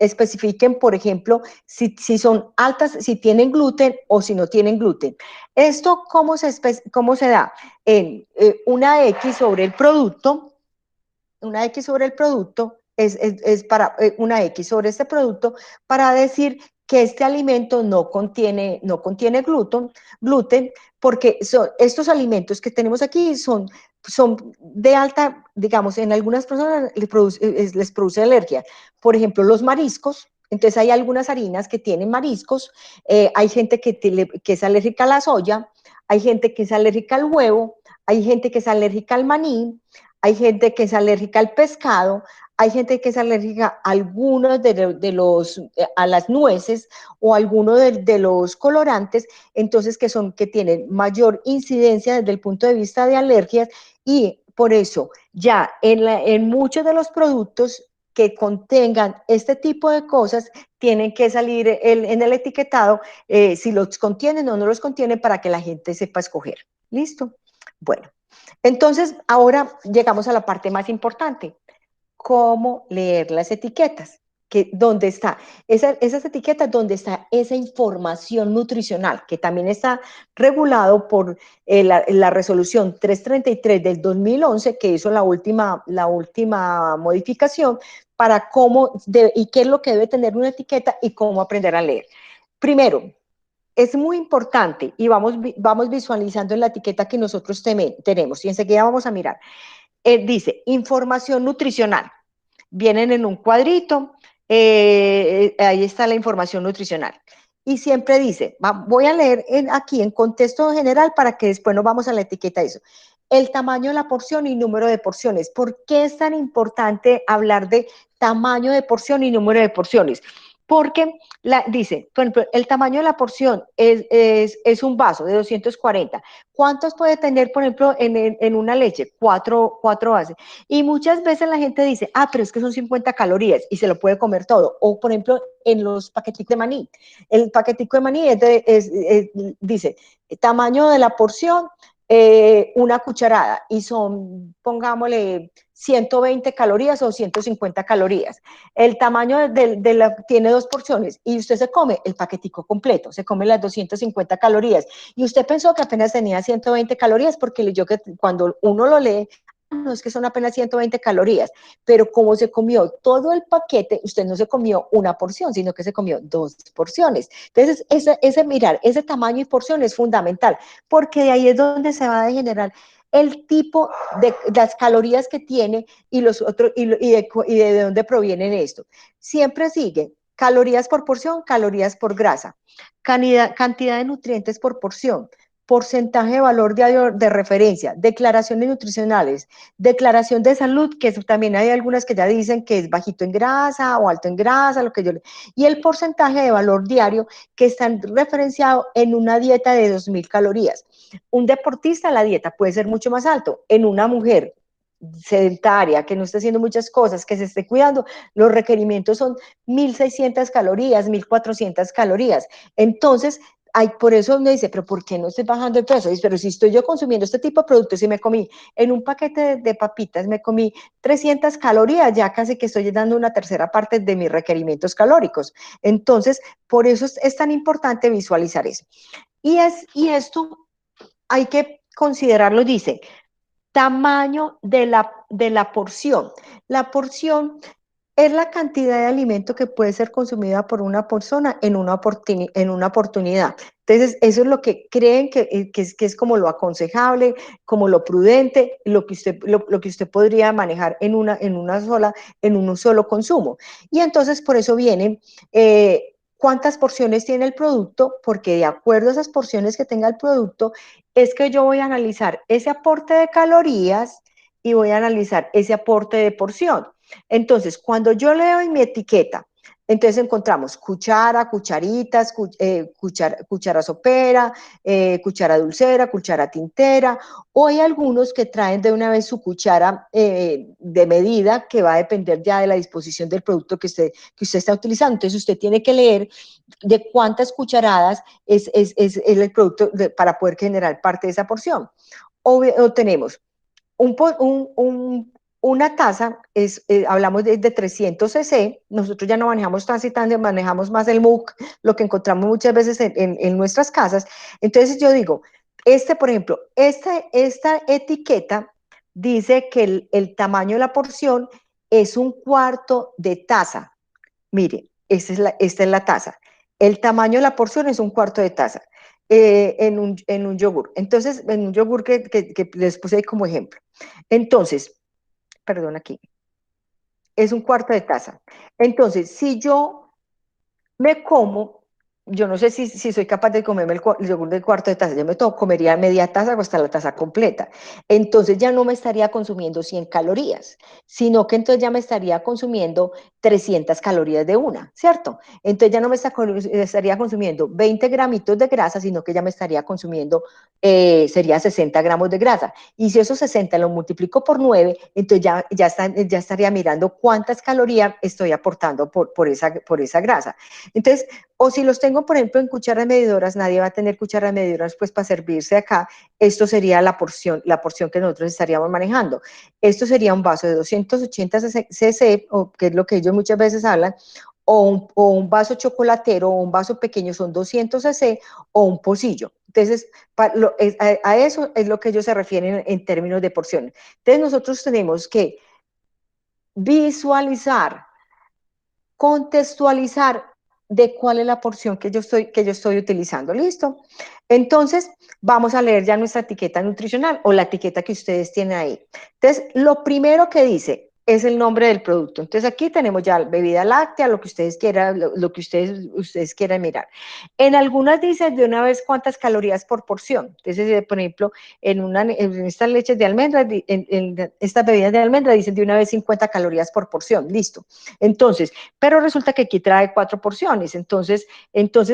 especifiquen, por ejemplo, si son altas, si tienen gluten o si no tienen gluten. ¿Esto cómo se da? En una X sobre el producto, una X sobre el producto, es para una X sobre este producto, para decir que este alimento no contiene gluten, porque estos alimentos que tenemos aquí son de alta, digamos, en algunas personas les produce alergia. Por ejemplo, los mariscos. Entonces hay algunas harinas que tienen mariscos, hay gente que es alérgica a la soya, hay gente que es alérgica al huevo, hay gente que es alérgica al maní, hay gente que es alérgica al pescado, hay gente que es alérgica a algunos a las nueces o a algunos de los colorantes, entonces que tienen mayor incidencia desde el punto de vista de alergias, y por eso ya en muchos de los productos que contengan este tipo de cosas, tienen que salir en el etiquetado si los contienen o no los contienen, para que la gente sepa escoger. ¿Listo? Bueno. Entonces, ahora llegamos a la parte más importante, cómo leer las etiquetas, donde está esas etiquetas, donde está esa información nutricional, que también está regulado por la resolución 333 del 2011, que hizo la última modificación para y qué es lo que debe tener una etiqueta y cómo aprender a leer. Primero, es muy importante y vamos visualizando en la etiqueta que nosotros tenemos y enseguida vamos a mirar. Dice información nutricional. Vienen en un cuadrito, ahí está la información nutricional. Y siempre dice, voy a leer aquí en contexto general para que después nos vamos a la etiqueta de eso. El tamaño de la porción y número de porciones. ¿Por qué es tan importante hablar de tamaño de porción y número de porciones? Porque dice, por ejemplo, el tamaño de la porción es un vaso de 240. ¿Cuántos puede tener, por ejemplo, en una leche? Cuatro vasos. Y muchas veces la gente dice, pero es que son 50 calorías y se lo puede comer todo. O, por ejemplo, en los paqueticos de maní. El paquetico de maní dice, tamaño de la porción, una cucharada. Y son, pongámosle, 120 calorías o 150 calorías. El tamaño tiene 2 porciones y usted se come el paquetico completo, se come las 250 calorías. Y usted pensó que apenas tenía 120 calorías porque leyó que cuando uno lo lee, no es que son apenas 120 calorías, pero como se comió todo el paquete, usted no se comió una porción, sino que se comió 2 porciones. Entonces, mirar ese tamaño y porción es fundamental, porque de ahí es donde se va a generar el tipo de las calorías que tiene y los otros y de dónde provienen esto. Siempre sigue calorías por porción, calorías por grasa, cantidad de nutrientes por porción, porcentaje de valor de referencia, declaraciones nutricionales, declaración de salud, que también hay algunas que ya dicen que es bajito en grasa o alto en grasa, y el porcentaje de valor diario que están referenciado en una dieta de 2.000 calorías. Un deportista, la dieta puede ser mucho más alto. En una mujer sedentaria, que no esté haciendo muchas cosas, que se esté cuidando, los requerimientos son 1.600 calorías, 1.400 calorías. Entonces, por eso me dice, pero ¿por qué no estoy bajando de peso? Dice, pero si estoy yo consumiendo este tipo de productos y me comí en un paquete de papitas, me comí 300 calorías, ya casi que estoy dando una tercera parte de mis requerimientos calóricos. Entonces, por eso es tan importante visualizar eso. Y esto hay que considerarlo, dice, tamaño de la porción. La porción es la cantidad de alimento que puede ser consumida por una persona en una oportunidad. Entonces, eso es lo que creen que es como lo aconsejable, como lo prudente, lo que usted podría manejar en un solo consumo. Y entonces, por eso viene cuántas porciones tiene el producto, porque de acuerdo a esas porciones que tenga el producto, es que yo voy a analizar ese aporte de calorías y voy a analizar ese aporte de porción. Entonces, cuando yo leo en mi etiqueta, entonces encontramos cuchara, cucharitas, cuchara sopera, cuchara dulcera, cuchara tintera, o hay algunos que traen de una vez su cuchara de medida, que va a depender ya de la disposición del producto que usted está utilizando. Entonces, usted tiene que leer de cuántas cucharadas es el producto para poder generar parte de esa porción. O tenemos una taza, hablamos de 300 cc, nosotros ya no manejamos taza y tan, manejamos más el MUC, lo que encontramos muchas veces en nuestras casas. Entonces yo digo, por ejemplo, esta etiqueta dice que el tamaño de la porción es un cuarto de taza. Mire, esta es la taza. El tamaño de la porción es un cuarto de taza en un yogur. Entonces, en un yogur que les puse ahí como ejemplo. Entonces, perdón aquí, es un cuarto de taza. Entonces, si yo me como, yo no sé si soy capaz de comerme el yogur del cuarto de taza, yo comería media taza o hasta la taza completa. Entonces ya no me estaría consumiendo 100 calorías, sino que entonces ya me estaría consumiendo 300 calorías de una, ¿cierto? Entonces ya no estaría consumiendo 20 gramitos de grasa, sino que ya me estaría consumiendo, sería 60 gramos de grasa. Y si esos 60 lo multiplico por 9, entonces ya estaría mirando cuántas calorías estoy aportando por esa grasa. Entonces, O si los tengo, por ejemplo, en cucharas medidoras, nadie va a tener cucharas medidoras pues para servirse acá. Esto sería la porción que nosotros estaríamos manejando. Esto sería un vaso de 280 cc, o que es lo que ellos muchas veces hablan, o un vaso chocolatero o un vaso pequeño son 200 cc o un pocillo. Entonces, a eso es lo que ellos se refieren en términos de porciones. Entonces, nosotros tenemos que visualizar, contextualizar de cuál es la porción que yo estoy utilizando. ¿Listo? Entonces, vamos a leer ya nuestra etiqueta nutricional o la etiqueta que ustedes tienen ahí. Entonces, lo primero que dice es el nombre del producto. Entonces, aquí tenemos ya bebida láctea, lo que ustedes quieran, lo que ustedes quieran mirar. En algunas dicen de una vez cuántas calorías por porción. Entonces, por ejemplo, en estas leches de almendra, en estas bebidas de almendra dicen de una vez 50 calorías por porción. Listo. Entonces, pero resulta que aquí trae 4 porciones, entonces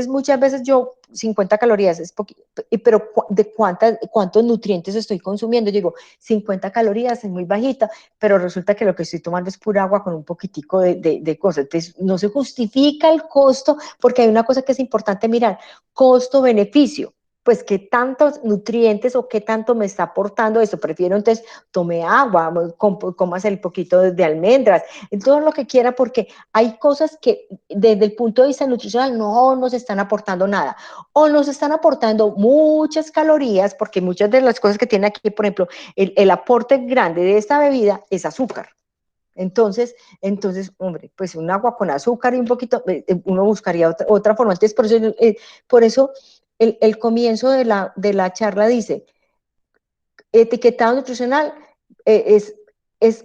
muchas veces yo 50 calorías es poquito, pero ¿de cuántos nutrientes estoy consumiendo? Yo digo, 50 calorías es muy bajita, pero resulta que lo que estoy tomando es pura agua con un poquitico de cosas, entonces no se justifica el costo, porque hay una cosa que es importante mirar, costo-beneficio, pues qué tantos nutrientes o qué tanto me está aportando esto, prefiero entonces tome agua, comas el poquito de almendras, todo lo que quiera, porque hay cosas que desde el punto de vista nutricional no nos están aportando nada, o nos están aportando muchas calorías, porque muchas de las cosas que tiene aquí, por ejemplo, el aporte grande de esta bebida es azúcar. Hombre, pues un agua con azúcar y un poquito, uno buscaría otra forma. Entonces, por eso el comienzo de la charla dice, etiquetado nutricional es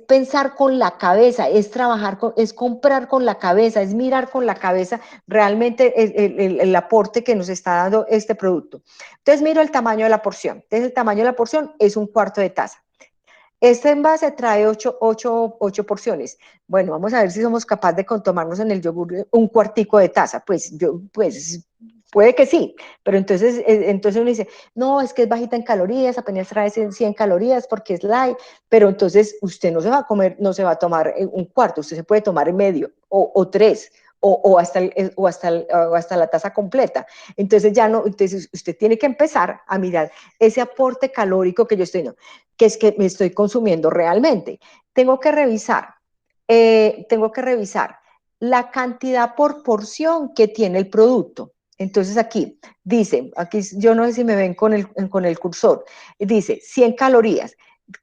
pensar con la cabeza, es trabajar, es comprar con la cabeza, es mirar con la cabeza realmente el aporte que nos está dando este producto. Entonces miro el tamaño de la porción. Entonces el tamaño de la porción es un cuarto de taza. Este envase trae 8 porciones. Bueno, vamos a ver si somos capaces de tomarnos en el yogur un cuartico de taza. Pues puede que sí, pero entonces uno dice, no, es que es bajita en calorías, apenas trae 100 calorías porque es light, pero entonces usted no se va a comer, no se va a tomar un cuarto, usted se puede tomar en medio o tres. O hasta la taza completa. Entonces ya no, entonces usted tiene que empezar a mirar ese aporte calórico que yo estoy, no, que es que me estoy consumiendo realmente. Tengo que revisar la cantidad por porción que tiene el producto. Entonces aquí dice, aquí yo no sé si me ven con el cursor, dice 100 calorías.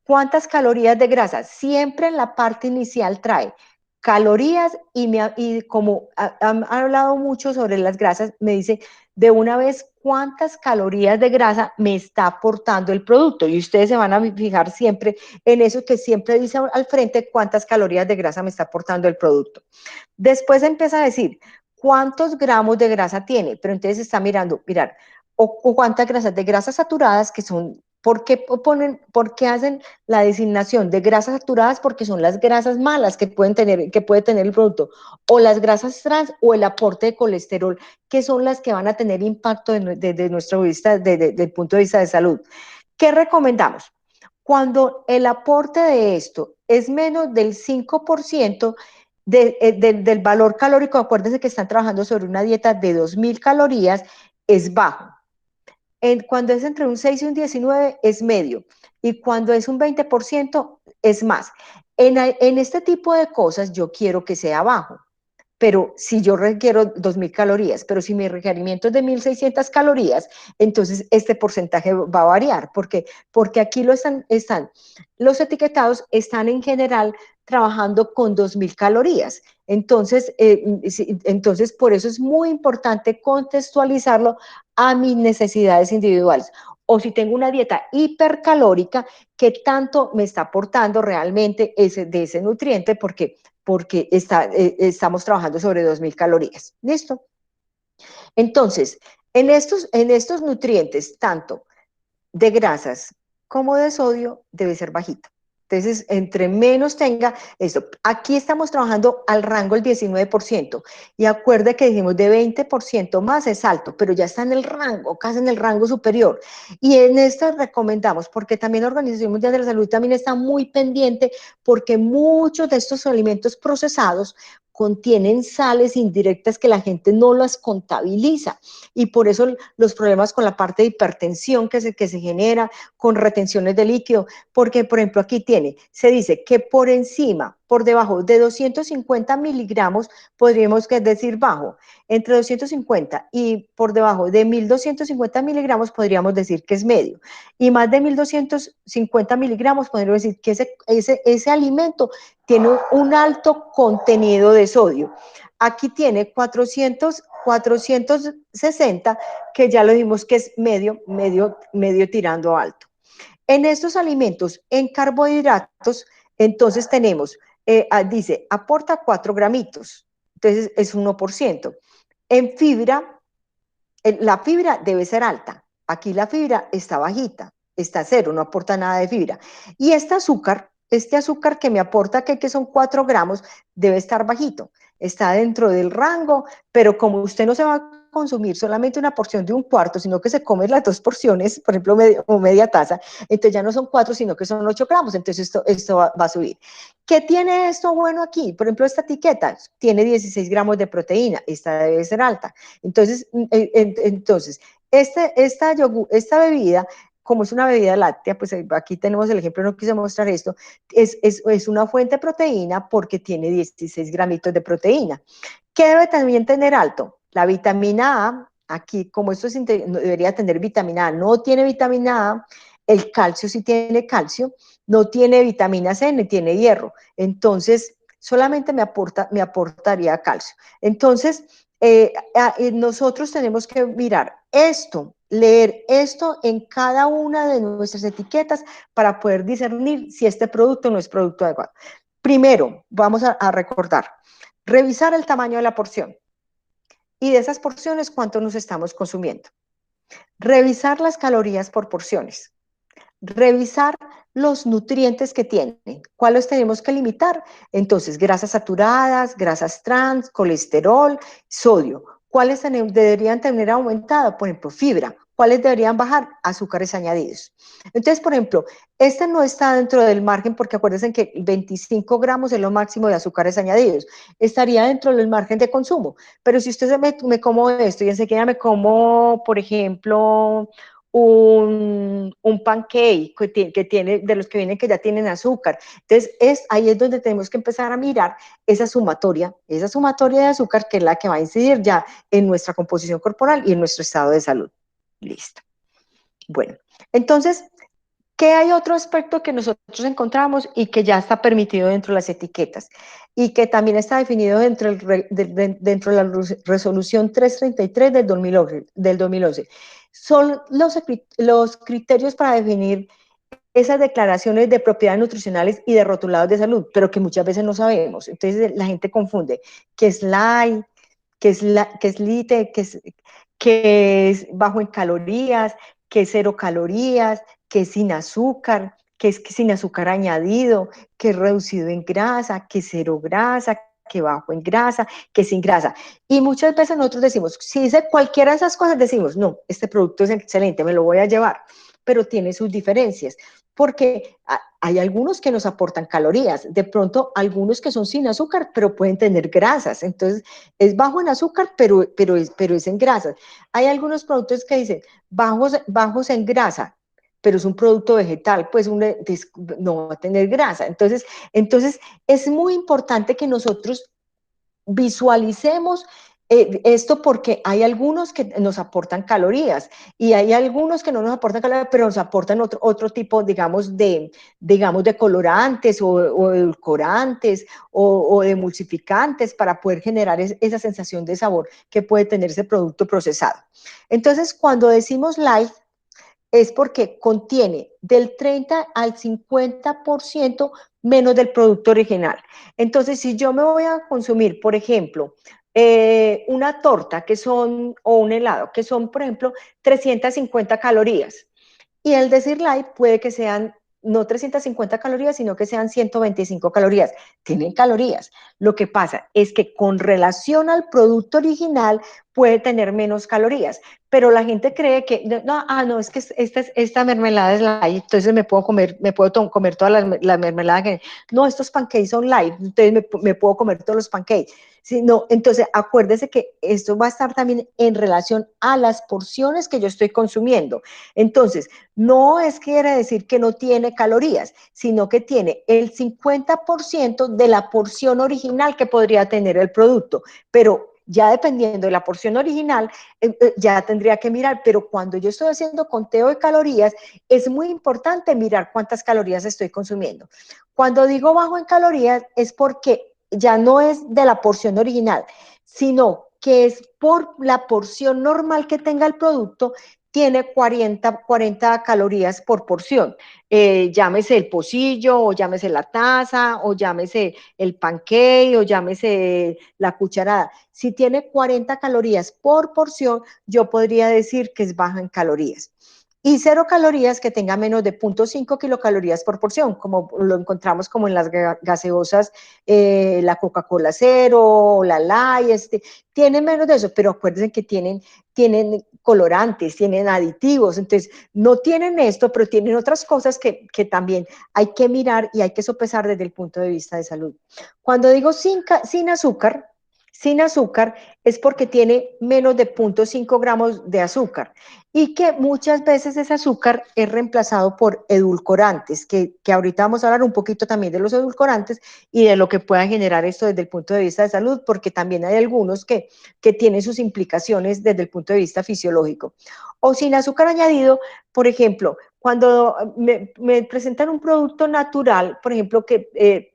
¿Cuántas calorías de grasa? Siempre en la parte inicial trae calorías y como han hablado mucho sobre las grasas, me dice de una vez cuántas calorías de grasa me está aportando el producto. Y ustedes se van a fijar siempre en eso que siempre dice al frente cuántas calorías de grasa me está aportando el producto. Después empieza a decir cuántos gramos de grasa tiene, pero entonces está mirar, o cuántas grasas de grasas saturadas que son. ¿Por qué hacen la designación de grasas saturadas? Porque son las grasas malas que puede tener el producto, o las grasas trans o el aporte de colesterol, que son las que van a tener impacto desde nuestro vista, del punto de vista de salud. ¿Qué recomendamos? Cuando el aporte de esto es menos del 5% del valor calórico, acuérdense que están trabajando sobre una dieta de 2000 calorías, es bajo. Cuando es entre un 6 y un 19 es medio, y cuando es un 20% es más. En este tipo de cosas yo quiero que sea bajo, pero si yo requiero 2000 calorías, pero si mi requerimiento es de 1600 calorías, entonces este porcentaje va a variar, porque aquí los etiquetados están en general trabajando con 2000 calorías. Entonces, por eso es muy importante contextualizarlo a mis necesidades individuales. O si tengo una dieta hipercalórica, ¿qué tanto me está aportando realmente de ese nutriente? Porque estamos trabajando sobre 2000 calorías. ¿Listo? Entonces, en estos nutrientes, tanto de grasas como de sodio, debe ser bajito. Entonces, entre menos tenga esto. Aquí estamos trabajando al rango del 19%. Y acuerde que dijimos de 20% más es alto, pero ya está en el rango, casi en el rango superior. Y en esto recomendamos, porque también la Organización Mundial de la Salud también está muy pendiente, porque muchos de estos alimentos procesados contienen sales indirectas que la gente no las contabiliza, y por eso los problemas con la parte de hipertensión que se genera, con retenciones de líquido, porque por ejemplo aquí se dice que por encima, por debajo de 250 miligramos, podríamos decir bajo, entre 250 y por debajo de 1250 miligramos podríamos decir que es medio, y más de 1250 miligramos podríamos decir que ese alimento tiene un alto contenido de sodio. Aquí tiene 460, que ya lo dijimos que es medio tirando alto. En estos alimentos, en carbohidratos, entonces tenemos, dice, aporta 4 gramitos, entonces es 1%. En fibra, la fibra debe ser alta. Aquí la fibra está bajita, está cero, no aporta nada de fibra. Y este azúcar que me aporta, que son 4 gramos, debe estar bajito. Está dentro del rango, pero como usted no se va a consumir solamente una porción de un cuarto, sino que se come las 2 porciones, por ejemplo, media taza, entonces ya no son 4, sino que son 8 gramos, entonces esto va a subir. ¿Qué tiene esto bueno aquí? Por ejemplo, esta etiqueta tiene 16 gramos de proteína, esta debe ser alta. Entonces, esta bebida, como es una bebida láctea, pues aquí tenemos el ejemplo, no quise mostrar esto, es una fuente de proteína porque tiene 16 gramitos de proteína. ¿Qué debe también tener alto? La vitamina A, aquí como esto no debería tener vitamina A, no tiene vitamina A, el calcio sí tiene calcio, no tiene vitamina C ni tiene hierro, entonces solamente me aportaría calcio. Entonces, nosotros tenemos que mirar esto, leer esto en cada una de nuestras etiquetas para poder discernir si este producto no es producto adecuado. Primero, vamos a recordar, revisar el tamaño de la porción y de esas porciones cuánto nos estamos consumiendo. Revisar las calorías por porciones. Revisar los nutrientes que tienen, cuáles tenemos que limitar. Entonces, grasas saturadas, grasas trans, colesterol, sodio. ¿Cuáles deberían tener aumentado? Por ejemplo, fibra. ¿Cuáles deberían bajar? Azúcares añadidos. Entonces, por ejemplo, este no está dentro del margen porque acuérdense que 25 gramos es lo máximo de azúcares añadidos. Estaría dentro del margen de consumo. Pero si usted me como esto y enseguida me como, por ejemplo, un pancake que tiene, de los que vienen que ya tienen azúcar. Entonces, ahí es donde tenemos que empezar a mirar esa sumatoria de azúcar que es la que va a incidir ya en nuestra composición corporal y en nuestro estado de salud. Listo. Bueno, entonces, ¿qué hay otro aspecto que nosotros encontramos y que ya está permitido dentro de las etiquetas? Y que también está definido dentro de la resolución 333 del 2011. Son los criterios para definir esas declaraciones de propiedades nutricionales y de rotulados de salud, pero que muchas veces no sabemos. Entonces la gente confunde qué es light, qué es lite, qué es bajo en calorías, qué es cero calorías, qué es sin azúcar, qué es sin azúcar añadido, qué es reducido en grasa, qué es cero grasa, qué bajo en grasa, qué sin grasa. Y muchas veces nosotros decimos, si dice cualquiera de esas cosas, decimos, no, este producto es excelente, me lo voy a llevar, pero tiene sus diferencias, porque hay algunos que nos aportan calorías, de pronto algunos que son sin azúcar, pero pueden tener grasas, entonces es bajo en azúcar, pero es en grasas. Hay algunos productos que dicen bajos en grasa, pero es un producto vegetal, pues no va a tener grasa. Entonces es muy importante que nosotros visualicemos esto porque hay algunos que nos aportan calorías y hay algunos que no nos aportan calorías, pero nos aportan otro tipo, digamos, de colorantes o edulcorantes o de emulsificantes para poder generar esa sensación de sabor que puede tener ese producto procesado. Entonces, cuando decimos light, es porque contiene del 30 al 50% menos del producto original. Entonces, si yo me voy a consumir, por ejemplo, una torta o un helado, que son, por ejemplo, 350 calorías, y el decir light puede que sean no 350 calorías, sino que sean 125 calorías. Tienen calorías. Lo que pasa es que con relación al producto original puede tener menos calorías, pero la gente cree que, no, no, es que esta mermelada es light, entonces comer todas las mermeladas. No, estos pancakes son light, entonces me puedo comer todos los pancakes. Sí, no, entonces acuérdese que esto va a estar también en relación a las porciones que yo estoy consumiendo. Entonces, no es quiere decir que no tiene calorías, sino que tiene el 50% de la porción original que podría tener el producto, pero ya dependiendo de la porción original, ya tendría que mirar, pero cuando yo estoy haciendo conteo de calorías, es muy importante mirar cuántas calorías estoy consumiendo. Cuando digo bajo en calorías es porque ya no es de la porción original, sino que es por la porción normal que tenga el producto, tiene 40 calorías por porción. Llámese el pocillo, o llámese la taza, o llámese el pancake, o llámese la cucharada. Si tiene 40 calorías por porción, yo podría decir que es baja en calorías. Y cero calorías que tenga menos de 0.5 kilocalorías por porción, como lo encontramos como en las gaseosas, la Coca-Cola cero, la Light, tienen menos de eso, pero acuérdense que tienen colorantes, tienen aditivos, entonces no tienen esto, pero tienen otras cosas que también hay que mirar y hay que sopesar desde el punto de vista de salud. Cuando digo sin azúcar es porque tiene menos de 0.5 gramos de azúcar y que muchas veces ese azúcar es reemplazado por edulcorantes, que ahorita vamos a hablar un poquito también de los edulcorantes y de lo que pueda generar esto desde el punto de vista de salud, porque también hay algunos que tienen sus implicaciones desde el punto de vista fisiológico. O sin azúcar añadido, por ejemplo, cuando me presentan un producto natural, por ejemplo,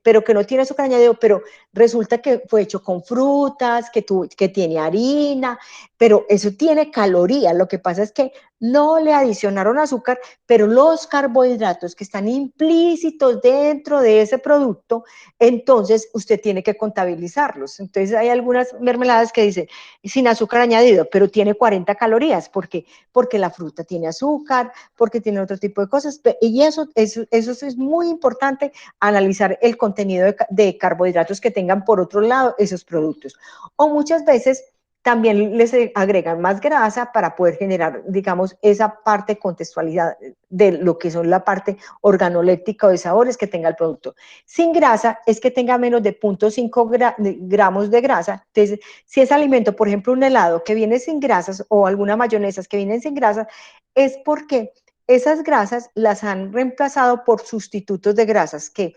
pero que no tiene azúcar añadido, pero resulta que fue hecho con frutas, que tiene harina, pero eso tiene calorías. Lo que pasa es que no le adicionaron azúcar, pero los carbohidratos que están implícitos dentro de ese producto, entonces usted tiene que contabilizarlos. Entonces hay algunas mermeladas que dicen sin azúcar añadido, pero tiene 40 calorías, porque la fruta tiene azúcar, porque tiene otro tipo de cosas, y eso es muy importante, analizar el contenido de carbohidratos que tengan por otro lado esos productos. O muchas veces también les agregan más grasa para poder generar, digamos, esa parte contextualidad de lo que son la parte organoléptica o de sabores que tenga el producto. Sin grasa es que tenga menos de 0.5 gramos de grasa. Entonces, si es alimento, por ejemplo, un helado que viene sin grasas o alguna mayonesa que vienen sin grasas, es porque esas grasas las han reemplazado por sustitutos de grasas que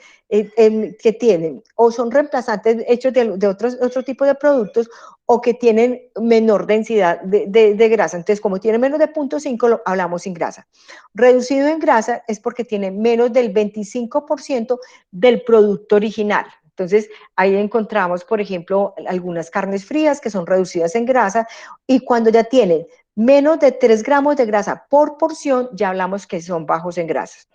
tienen o son reemplazantes hechos de otro tipo de productos o que tienen menor densidad de grasa. Entonces, como tiene menos de 0.5, hablamos sin grasa. Reducido en grasa es porque tiene menos del 25% del producto original. Entonces, ahí encontramos, por ejemplo, algunas carnes frías que son reducidas en grasa y cuando ya tienen menos de 3 gramos de grasa por porción, ya hablamos que son bajos en grasas.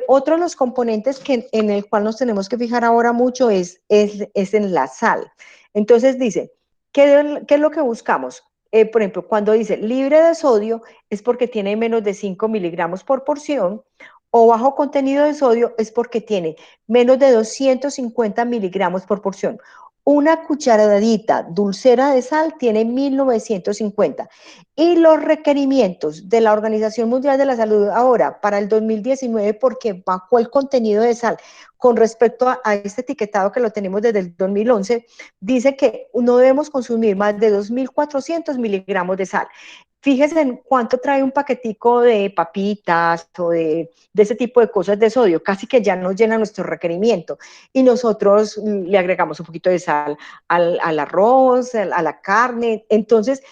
Otro de los componentes en el cual nos tenemos que fijar ahora mucho es en la sal. Entonces dice, ¿qué es lo que buscamos? Por ejemplo, cuando dice libre de sodio es porque tiene menos de 5 miligramos por porción, o bajo contenido de sodio es porque tiene menos de 250 miligramos por porción. Una cucharadita dulcera de sal tiene 1950. Y los requerimientos de la Organización Mundial de la Salud ahora para el 2019, porque bajó el contenido de sal con respecto a este etiquetado que lo tenemos desde el 2011, dice que no debemos consumir más de 2.400 miligramos de sal. Fíjese en cuánto trae un paquetico de papitas o de ese tipo de cosas de sodio, casi que ya nos llena nuestro requerimiento. Y nosotros le agregamos un poquito de sal al arroz, a la carne. Entonces,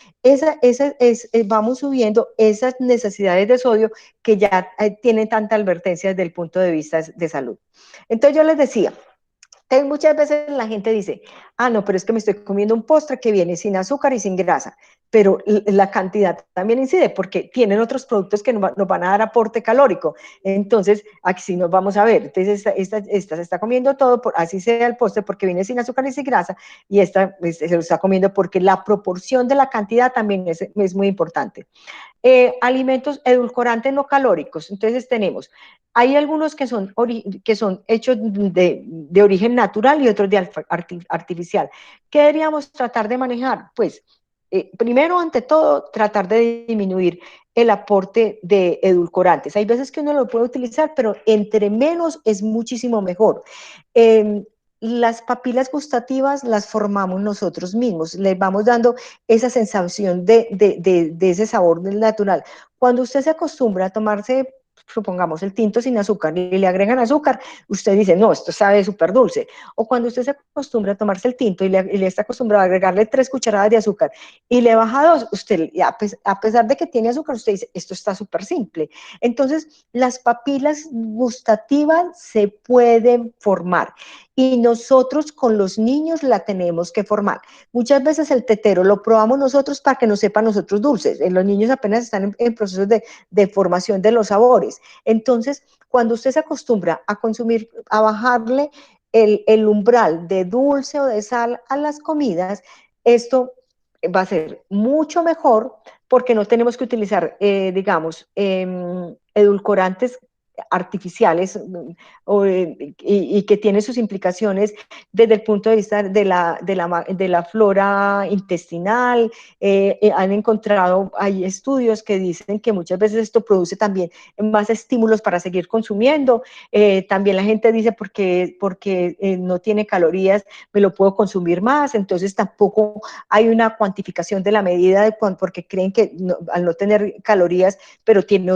vamos subiendo esas necesidades de sodio que ya tienen tanta advertencia desde el punto de vista de salud. Entonces, yo les decía, muchas veces la gente dice, no, pero es que me estoy comiendo un postre que viene sin azúcar y sin grasa, pero la cantidad también incide porque tienen otros productos que nos van a dar aporte calórico. Entonces, aquí sí nos vamos a ver. Entonces, esta se está comiendo todo, así sea el postre, porque viene sin azúcar y sin grasa, y esta se lo está comiendo porque la proporción de la cantidad también es muy importante. Alimentos edulcorantes no calóricos. Entonces tenemos, hay algunos que son hechos de origen natural y otros de artificial. ¿Qué deberíamos tratar de manejar? Pues primero, ante todo, tratar de disminuir el aporte de edulcorantes. Hay veces que uno lo puede utilizar, pero entre menos es muchísimo mejor. Eh, las papilas gustativas las formamos nosotros mismos, les vamos dando esa sensación de ese sabor natural. Cuando usted se acostumbra a tomarse, supongamos, el tinto sin azúcar y le agregan azúcar, usted dice, no, esto sabe súper dulce. O cuando usted se acostumbra a tomarse el tinto y le está acostumbrado a agregarle 3 cucharadas de azúcar y le baja 2, usted, a pesar de que tiene azúcar, usted dice, esto está súper simple. Entonces, las papilas gustativas se pueden formar y nosotros con los niños la tenemos que formar. Muchas veces el tetero lo probamos nosotros para que nos sepa a nosotros dulces. Los niños apenas están en procesos de formación de los sabores. Entonces, cuando usted se acostumbra a consumir, a bajarle el umbral de dulce o de sal a las comidas, esto va a ser mucho mejor porque no tenemos que utilizar, digamos, edulcorantes artificiales y que tienen sus implicaciones desde el punto de vista de la flora intestinal. Han encontrado, hay estudios que dicen que muchas veces esto produce también más estímulos para seguir consumiendo. También la gente dice porque no tiene calorías, me lo puedo consumir más, entonces tampoco hay una cuantificación de la medida porque creen que no, al no tener calorías, pero tiene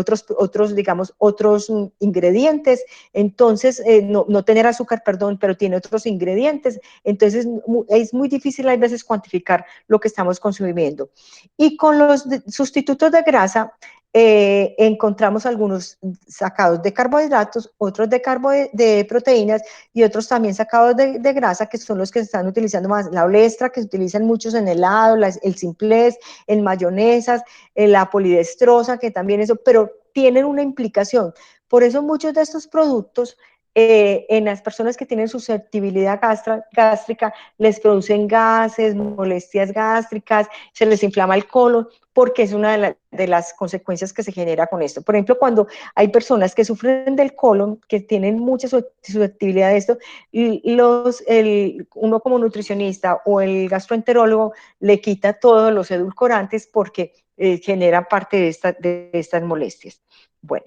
digamos, otros ingredientes, entonces, no tener azúcar, perdón, pero tiene otros ingredientes, entonces es muy difícil a veces cuantificar lo que estamos consumiendo. Y con los sustitutos de grasa, encontramos algunos sacados de carbohidratos, otros de proteínas y otros también sacados de grasa, que son los que se están utilizando más. La olestra, que se utilizan muchos en helado, el simplés, en mayonesas, la polidestrosa, que también eso, pero tienen una implicación. Por eso muchos de estos productos en las personas que tienen susceptibilidad gástrica les producen gases, molestias gástricas, se les inflama el colon, porque es una de las consecuencias que se genera con esto. Por ejemplo, cuando hay personas que sufren del colon, que tienen mucha susceptibilidad de esto, uno como nutricionista o el gastroenterólogo le quita todos los edulcorantes porque genera parte de estas molestias. Bueno,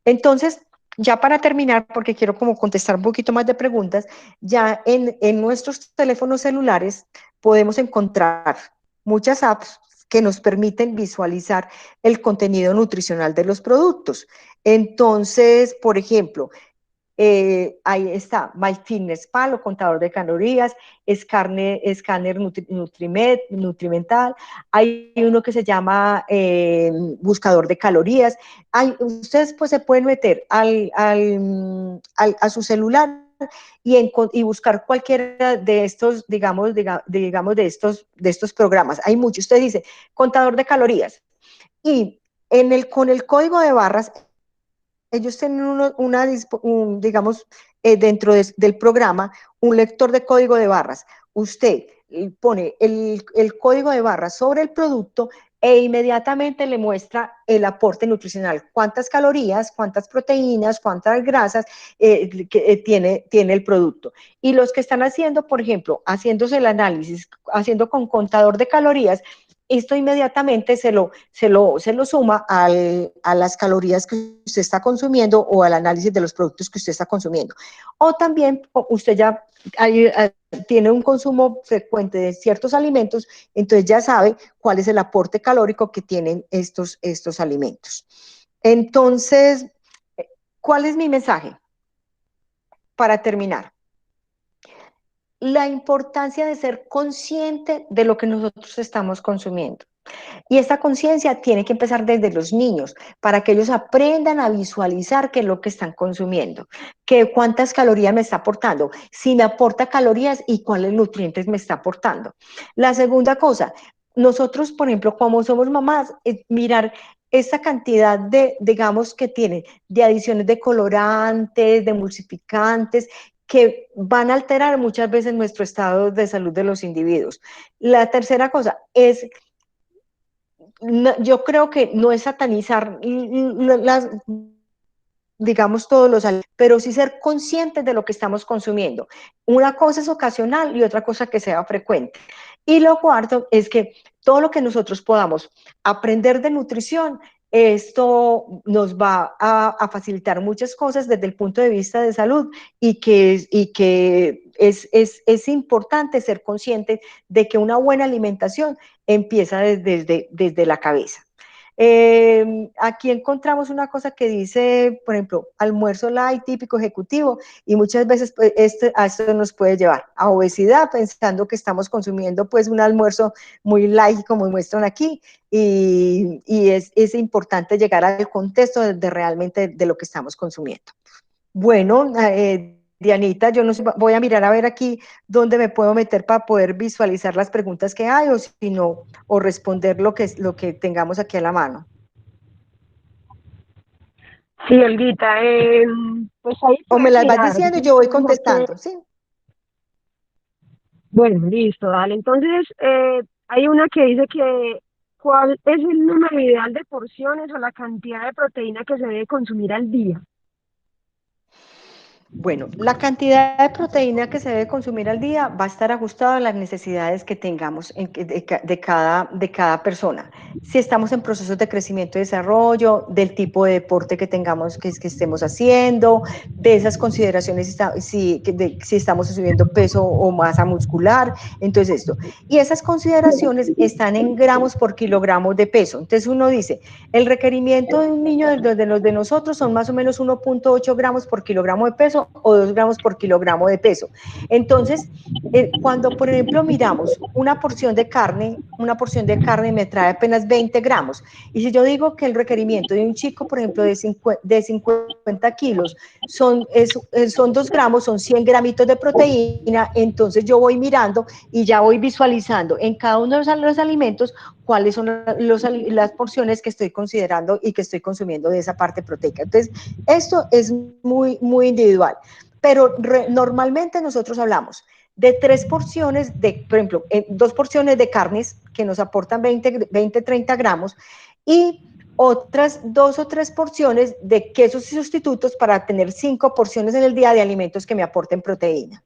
entonces, ya para terminar, porque quiero como contestar un poquito más de preguntas, ya en nuestros teléfonos celulares podemos encontrar muchas apps que nos permiten visualizar el contenido nutricional de los productos. Entonces, por ejemplo, ahí está MyFitnessPal o contador de calorías, escáner nutrimental, hay uno que se llama buscador de calorías. Ustedes pues se pueden meter a su celular y buscar cualquiera de estos, digamos, de estos programas. Hay muchos. Usted dice contador de calorías y con el código de barras ellos tienen digamos, dentro del programa, un lector de código de barras. Usted pone el código de barras sobre el producto e inmediatamente le muestra el aporte nutricional, cuántas calorías, cuántas proteínas, cuántas grasas tiene el producto. Y los que están haciendo, por ejemplo, haciéndose el análisis, haciendo con contador de calorías, esto inmediatamente se lo suma a las calorías que usted está consumiendo o al análisis de los productos que usted está consumiendo. O también usted ya tiene un consumo frecuente de ciertos alimentos, entonces ya sabe cuál es el aporte calórico que tienen estos alimentos. Entonces, ¿cuál es mi mensaje? Para terminar, la importancia de ser consciente de lo que nosotros estamos consumiendo. Y esta conciencia tiene que empezar desde los niños, para que ellos aprendan a visualizar qué es lo que están consumiendo, cuántas calorías me está aportando, si me aporta calorías y cuáles nutrientes me está aportando. La segunda cosa, nosotros, por ejemplo, como somos mamás, mirar esa cantidad digamos, que tiene de adiciones de colorantes, de emulsificantes, que van a alterar muchas veces nuestro estado de salud de los individuos. La tercera cosa es yo creo que no es satanizar digamos, todos los alimentos, pero sí ser conscientes de lo que estamos consumiendo. Una cosa es ocasional y otra cosa que sea frecuente. Y lo cuarto es que todo lo que nosotros podamos aprender de nutrición, esto nos va a facilitar muchas cosas desde el punto de vista de salud y que es importante ser consciente de que una buena alimentación empieza desde la cabeza. Aquí encontramos una cosa que dice, por ejemplo, almuerzo light, típico ejecutivo, y muchas veces pues, a esto nos puede llevar a obesidad, pensando que estamos consumiendo pues un almuerzo muy light, como muestran aquí, y es importante llegar al contexto de realmente de lo que estamos consumiendo. Bueno, Dianita, yo no sé, voy a mirar a ver aquí dónde me puedo meter para poder visualizar las preguntas que hay, o si no, o responder lo que tengamos aquí a la mano. Sí, Olguita, pues ahí O me puedes las vas mirar, diciendo y sí, yo voy mejor que, contestando, ¿sí? bueno, listo, dale. Entonces, hay una que dice que ¿cuál es el número ideal de porciones o la cantidad de proteína que se debe consumir al día? Bueno, la cantidad de proteína que se debe consumir al día va a estar ajustada a las necesidades que tengamos de cada persona. Si estamos en procesos de crecimiento y desarrollo, del tipo de deporte que tengamos, que estemos haciendo, de esas consideraciones, si estamos subiendo peso o masa muscular, entonces esto. Y esas consideraciones están en gramos por kilogramo de peso. Entonces uno dice, el requerimiento de un niño de los de nosotros son más o menos 1,8 gramos por kilogramo de peso o 2 gramos por kilogramo de peso. Entonces, cuando, por ejemplo, miramos una porción de carne me trae apenas 20 gramos. Y si yo digo que el requerimiento de un chico, por ejemplo, de 50 kilos son 2 gramos, son 100 gramitos de proteína, entonces yo voy mirando y ya voy visualizando en cada uno de los alimentos cuáles son las porciones que estoy considerando y que estoy consumiendo de esa parte proteica. Entonces, esto es muy, muy individual, pero normalmente nosotros hablamos de 3 porciones, por ejemplo, 2 porciones de carnes que nos aportan 30 gramos y otras 2 o 3 porciones de quesos y sustitutos para tener 5 porciones en el día de alimentos que me aporten proteína.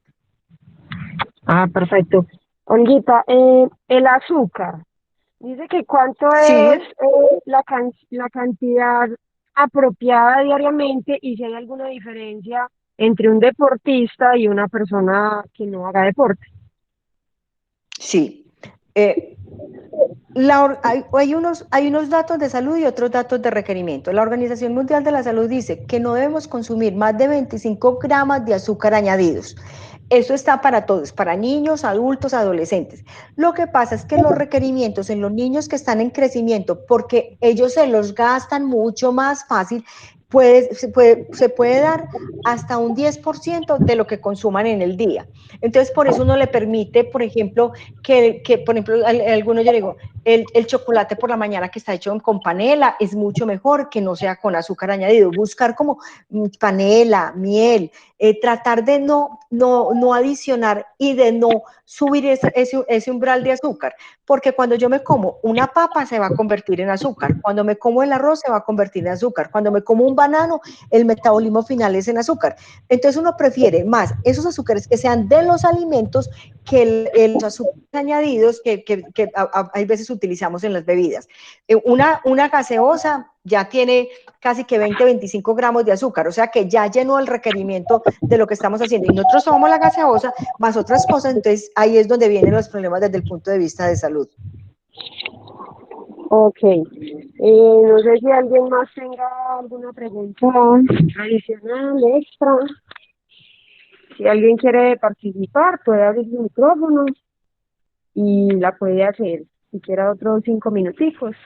Ah, perfecto. Olguita, el azúcar. Dice que cuánto es Sí, la cantidad apropiada diariamente y si hay alguna diferencia entre un deportista y una persona que no haga deporte. sí. Hay unos datos de salud y otros datos de requerimiento. La Organización Mundial de la Salud dice que no debemos consumir más de 25 gramos de azúcar añadidos. Eso está para todos, para niños, adultos, adolescentes. Lo que pasa es que los requerimientos en los niños que están en crecimiento, porque ellos se los gastan mucho más fácil, se puede dar hasta un 10% de lo que consuman en el día. Entonces, por eso uno le permite, por ejemplo, por ejemplo, algunos yo digo, el chocolate por la mañana que está hecho con panela es mucho mejor que no sea con azúcar añadido. Buscar como panela, miel, tratar de no adicionar y de no subir ese umbral de azúcar, porque cuando yo me como una papa se va a convertir en azúcar, cuando me como el arroz se va a convertir en azúcar, cuando me como un banano el metabolismo final es en azúcar. Entonces uno prefiere más esos azúcares que sean de los alimentos que los azúcares añadidos que hay veces utilizamos en las bebidas. Una gaseosa ya tiene casi que 20-25 gramos de azúcar, o sea que ya llenó el requerimiento de lo que estamos haciendo. Y nosotros tomamos la gaseosa más otras cosas, entonces ahí es donde vienen los problemas desde el punto de vista de salud. Ok. No sé si alguien más tenga alguna pregunta adicional, extra. Si alguien quiere participar, puede abrir su micrófono y la puede hacer. Si quiere otros 5 minuticos.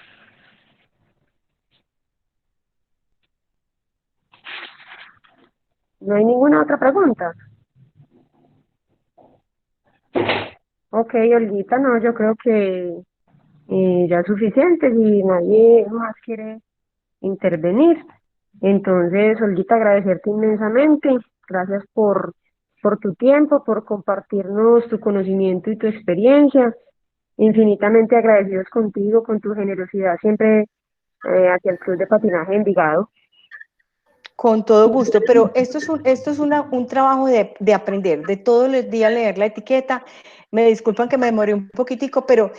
¿No hay ninguna otra pregunta? Ok, Olguita, no, yo creo que ya es suficiente. Si nadie más quiere intervenir. Entonces, Olguita, agradecerte inmensamente. Gracias por tu tiempo, por compartirnos tu conocimiento y tu experiencia. Infinitamente agradecidos contigo, con tu generosidad siempre hacia el Club de Patinaje Envigado. Con todo gusto, pero esto es un trabajo de aprender, de todos los días leer la etiqueta. Me disculpan que me demoré un poquitico, pero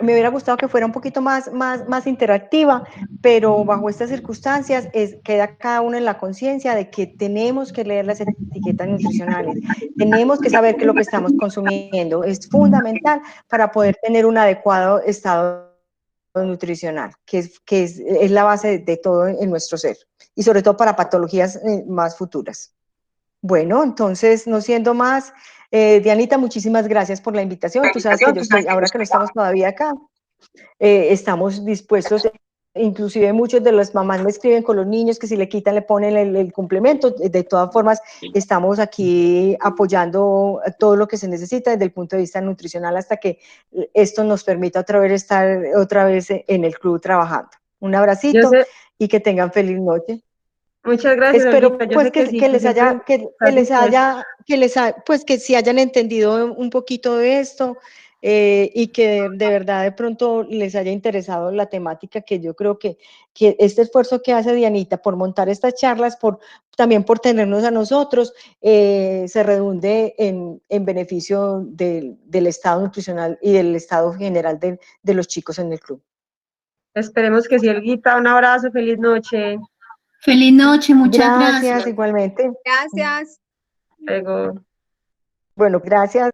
me hubiera gustado que fuera un poquito más interactiva, pero bajo estas circunstancias queda cada uno en la conciencia de que tenemos que leer las etiquetas nutricionales, tenemos que saber qué es lo que estamos consumiendo, es fundamental para poder tener un adecuado estado nutricional, que es la base de todo en nuestro ser, y sobre todo para patologías más futuras. Bueno, entonces, no siendo más, Dianita, muchísimas gracias por la invitación. Tú sabes que yo estoy, ahora que no estamos todavía acá, estamos dispuestos, inclusive muchos de las mamás me escriben con los niños que si le quitan le ponen el complemento. De todas formas, estamos aquí apoyando todo lo que se necesita desde el punto de vista nutricional hasta que esto nos permita otra vez estar otra vez en el club trabajando. Un Yo abracito sé, y que tengan feliz noche. muchas gracias, Espero Olguita. Yo pues sé que sí, que que les siempre haya, estás dispuesta. pues que sí hayan entendido un poquito de esto, y que de verdad de pronto les haya interesado la temática, que yo creo que este esfuerzo que hace Dianita por montar estas charlas, también por tenernos a nosotros, se redunde en beneficio del estado nutricional y del estado general de los chicos en el club. Esperemos que sí, Olguita. Un abrazo, feliz noche. Feliz noche, muchas Gracias, gracias. igualmente. Gracias. Luego. Bueno, gracias.